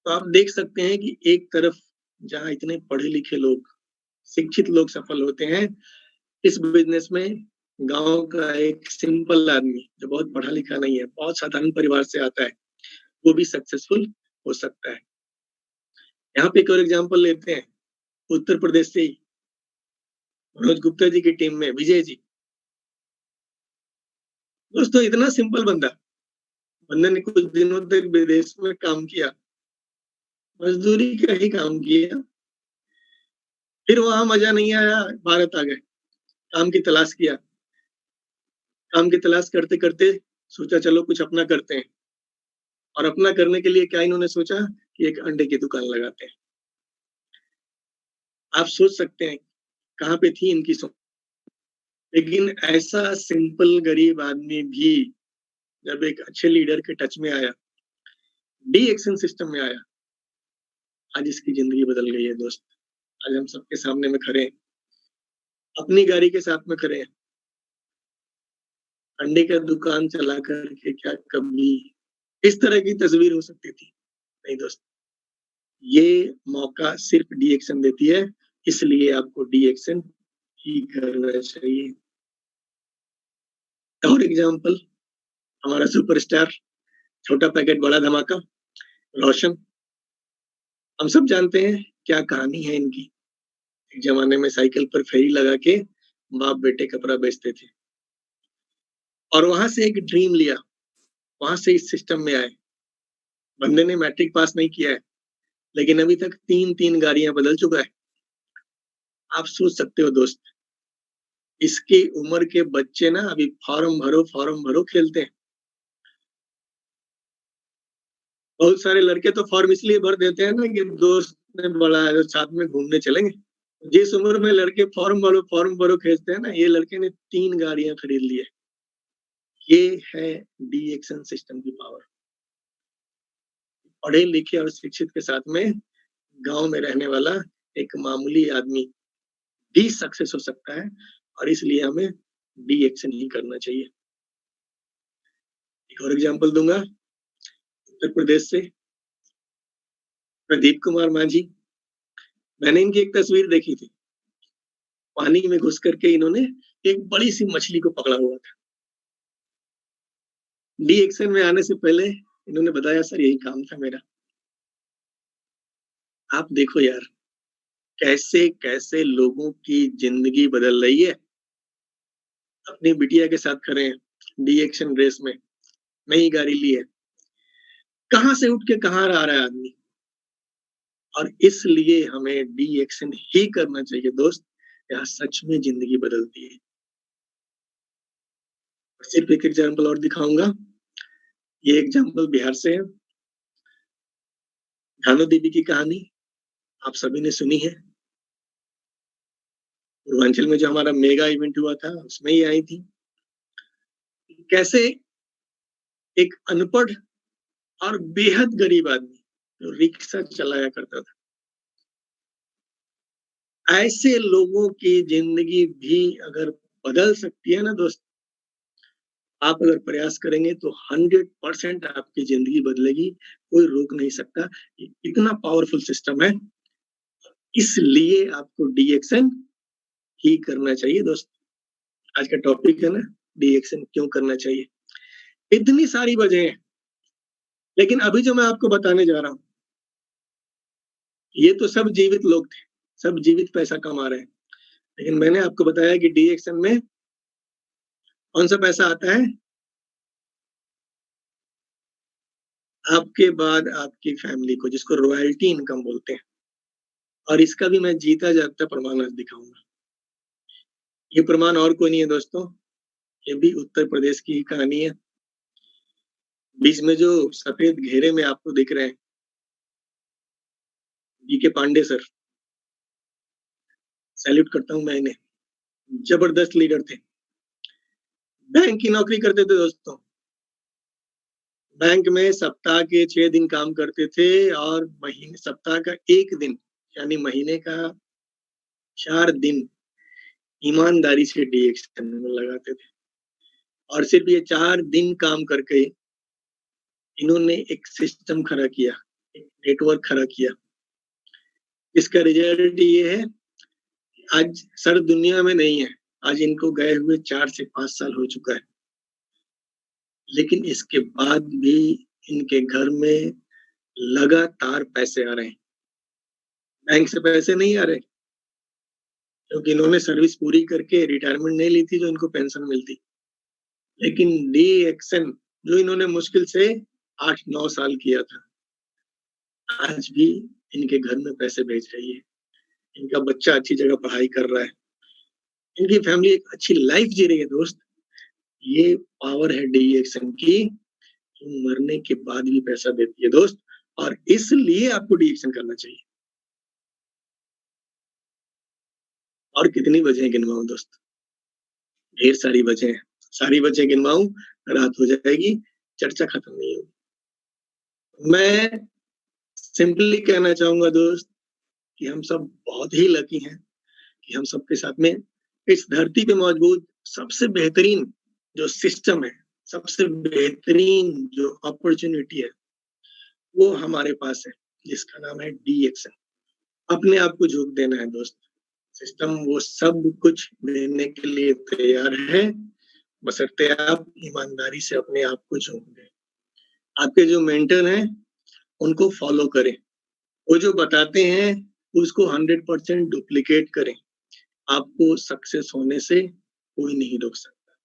तो आप देख सकते हैं कि एक तरफ जहाँ इतने पढ़े-लिखे लोग, शिक्षित लोग सफल होते हैं, इस बिज़नेस में गाँव का एक सिंपल आदमी जो बहुत पढ़ा-लिखा नहीं है, बहुत साधारण परिवार से आता है, वो भी सक्सेसफुल हो सकता है। यहाँ पे एक और एग्ज़ाम्पल लेते हैं, उत्तर प्रदेश से ही मनोज गुप्ता जी की टीम में विजय जी। दोस्तों इतना सिंपल बंदा, बंदे ने कुछ दिनों तक विदेश में काम किया, मज़दूरी का ही काम किया, फिर वहाँ मज़ा नहीं आया, भारत आ गए, काम की तलाश किया। काम की तलाश करते-करते सोचा चलो कुछ अपना करते हैं और अपना करने के लिए क्या इन्होंने सोचा कि एक अंडे की दुकान लगाते हैं। आप सोच सकते हैं कहाँ पे थी इनकी सोच। लेकिन ऐसा सिंपल गरीब आदमी भी जब एक अच्छे लीडर के टच में आया, डी एक्शन सिस्टम में आया, आज इसकी ज़िंदगी बदल गई है दोस्त। आज हम सबके सामने में खड़े हैं, अपनी गाड़ी के साथ में खड़े हैं। अंडे का दुकान चला कर के क्या कभी इस तरह की तस्वीर हो सकती थी? नहीं दोस्त। ये मौका सिर्फ डी एक्शन देती है, इसलिए आपको डी एक्शन ही करना चाहिए। और एग्ज़ाम्पल हमारा सुपरस्टार, छोटा पैकेट बड़ा धमाका, रोशन। हम सब जानते हैं क्या कहानी है इनकी। एक ज़माने में साइकिल पर फेरी लगा के बाप-बेटे कपड़ा बेचते थे और वहाँ से एक ड्रीम लिया, वहाँ से इस सिस्टम में आए। बंदे ने मैट्रिक पास नहीं किया है, लेकिन अभी तक 3-3 गाड़ियाँ बदल चुका है। आप सोच सकते हो दोस्त, इसकी उम्र के बच्चे ना अभी फॉर्म भरो खेलते हैं। बहुत सारे लड़के तो फॉर्म इसलिए भर देते हैं ना कि दोस्त ने बोला है तो साथ में घूमने चलेंगे। जिस उम्र में लड़के फॉर्म भरो खेलते हैं ना, ये लड़के ने 3 गाड़ियाँ खरीद ली है। ये है डी एक्शन सिस्टम की पावर। पढ़े लिखे और शिक्षित के साथ में गाँव में रहने वाला एक मामूली आदमी भी सक्सेस हो सकता है और इसलिए हमें डी एक्शन ही करना चाहिए। एक और एग्जांपल दूँगा उत्तर प्रदेश से प्रदीप कुमार माझी। मैंने इनकी एक तस्वीर देखी थी। पानी में घुस करके इन्होंने एक बड़ी-सी मछली को पकड़ा हुआ था। डी एक्शन में आने से पहले इन्होंने बताया सर यही काम था मेरा। आप देखो यार, कैसे-कैसे लोगों की ज़िंदगी बदल रही है। अपनी बिटिया के साथ खड़े हैं, डी एक्शन रेस में, नई गाड़ी ली है। कहाँ से उठ के कहाँ आ रहा है आदमी और इसलिए हमें डी एक्शन ही करना चाहिए दोस्त, यहाँ सच में ज़िंदगी बदलती है। सिर्फ एक एग्ज़ाम्पल और दिखाऊँगा, ये एग्ज़ाम्पल बिहार से है। भानु देवी की कहानी आप सभी ने सुनी है। पूर्वांचल में जो हमारा मेगा इवेंट हुआ था, उसमें ही आई थी। कैसे एक अनपढ़ और बेहद गरीब आदमी जो रिक्शा चलाया करता था, ऐसे लोगों की ज़िंदगी भी अगर बदल सकती है ना दोस्त, आप अगर प्रयास करेंगे तो 100% आपकी ज़िंदगी बदलेगी, कोई रोक नहीं सकता। ये इतना पावरफुल सिस्टम है, इसलिए आपको डी एक्शन ही करना चाहिए दोस्त। आज का टॉपिक है ना, डी एक्शन क्यों करना चाहिए? इतनी सारी वजह हैं, लेकिन अभी जो मैं आपको बताने जा रहा हूँ, ये तो सब जीवित लोग थे, सब जीवित पैसा कमा रहे हैं। लेकिन मैंने आपको बताया कि डी एक्शन में कौन-सा पैसा आता है? आपके बाद आपकी फैमिली को, जिसको रॉयल्टी इनकम बोलते हैं। और इसका भी मैं जीता जागता प्रमाण आज दिखाऊँगा। ये प्रमाण और कोई नहीं है दोस्तों, ये भी उत्तर प्रदेश की ही कहानी है। बीच में जो सफ़ेद घेरे में आपको दिख रहे हैं, बीके पांडे सर, सैल्यूट करता हूँ मैं इन्हें। जबरदस्त लीडर थे। बैंक की नौकरी करते थे दोस्तों। बैंक में सप्ताह के 6 दिन काम करते थे और महीने सप्ताह का 1 दिन यानी महीने का 4 दिन ईमानदारी से डी एक्शन में लगाते थे। और सिर्फ ये 4 दिन काम करके इन्होंने एक सिस्टम खड़ा किया, एक नेटवर्क खड़ा किया। इसका रिजल्ट ये है, आज सर दुनिया में नहीं है। आज इनको गए हुए 4 से 5 साल हो चुका है। लेकिन इसके बाद भी इनके घर में लगातार पैसे आ रहे हैं। बैंक से पैसे नहीं आ रहे, क्योंकि इन्होंने सर्विस पूरी करके रिटायरमेंट नहीं ली थी जो इनको पेंशन मिलती। लेकिन डी एक्शन जो इन्होंने मुश्किल से 8-9 साल किया था, आज भी इनके घर में पैसे भेज रही है। इनका बच्चा अच्छी जगह पढ़ाई कर रहा है। इनकी फैमिली एक अच्छी लाइफ जी रही है दोस्त। ये पावर है डी एक्शन की, जो मरने के बाद भी पैसा देती है दोस्त, और इसलिए आपको डी एक्शन करना चाहिए। और कितनी वजहें गिनवाऊँ दोस्त? ढेर सारी वजहें हैं। सारी वजह गिनवाऊँ, रात हो जाएगी, चर्चा खत्म नहीं होगी। मैं सिंपली कहना चाहूँगा दोस्त कि हम सब बहुत ही लकी हैं कि हम सबके साथ में इस धरती पे मौजूद सबसे बेहतरीन जो सिस्टम है, सबसे बेहतरीन जो अपॉर्च्युनिटी है, वो हमारे पास है, जिसका नाम है डी एक्शन। अपने आप को झोंक देना है दोस्त। सिस्टम वो सब कुछ देने के लिए तैयार है, बशर्ते आप ईमानदारी से अपने आप को झोंक दें। आपके जो मेंटर हैं, उनको फॉलो करें। वो जो बताते हैं, उसको 100% डुप्लीकेट करें। आपको सक्सेस होने से कोई नहीं रोक सकता।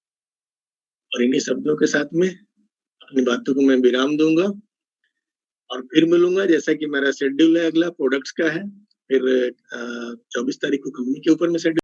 और इन्हीं शब्दों के साथ में अपनी बातों को मैं विराम दूँगा और फिर मिलूँगा। जैसा कि मेरा शेड्यूल है अगला प्रोडक्ट्स का है, फिर 24 तारीख को कंपनी के ऊपर में शेड्यूल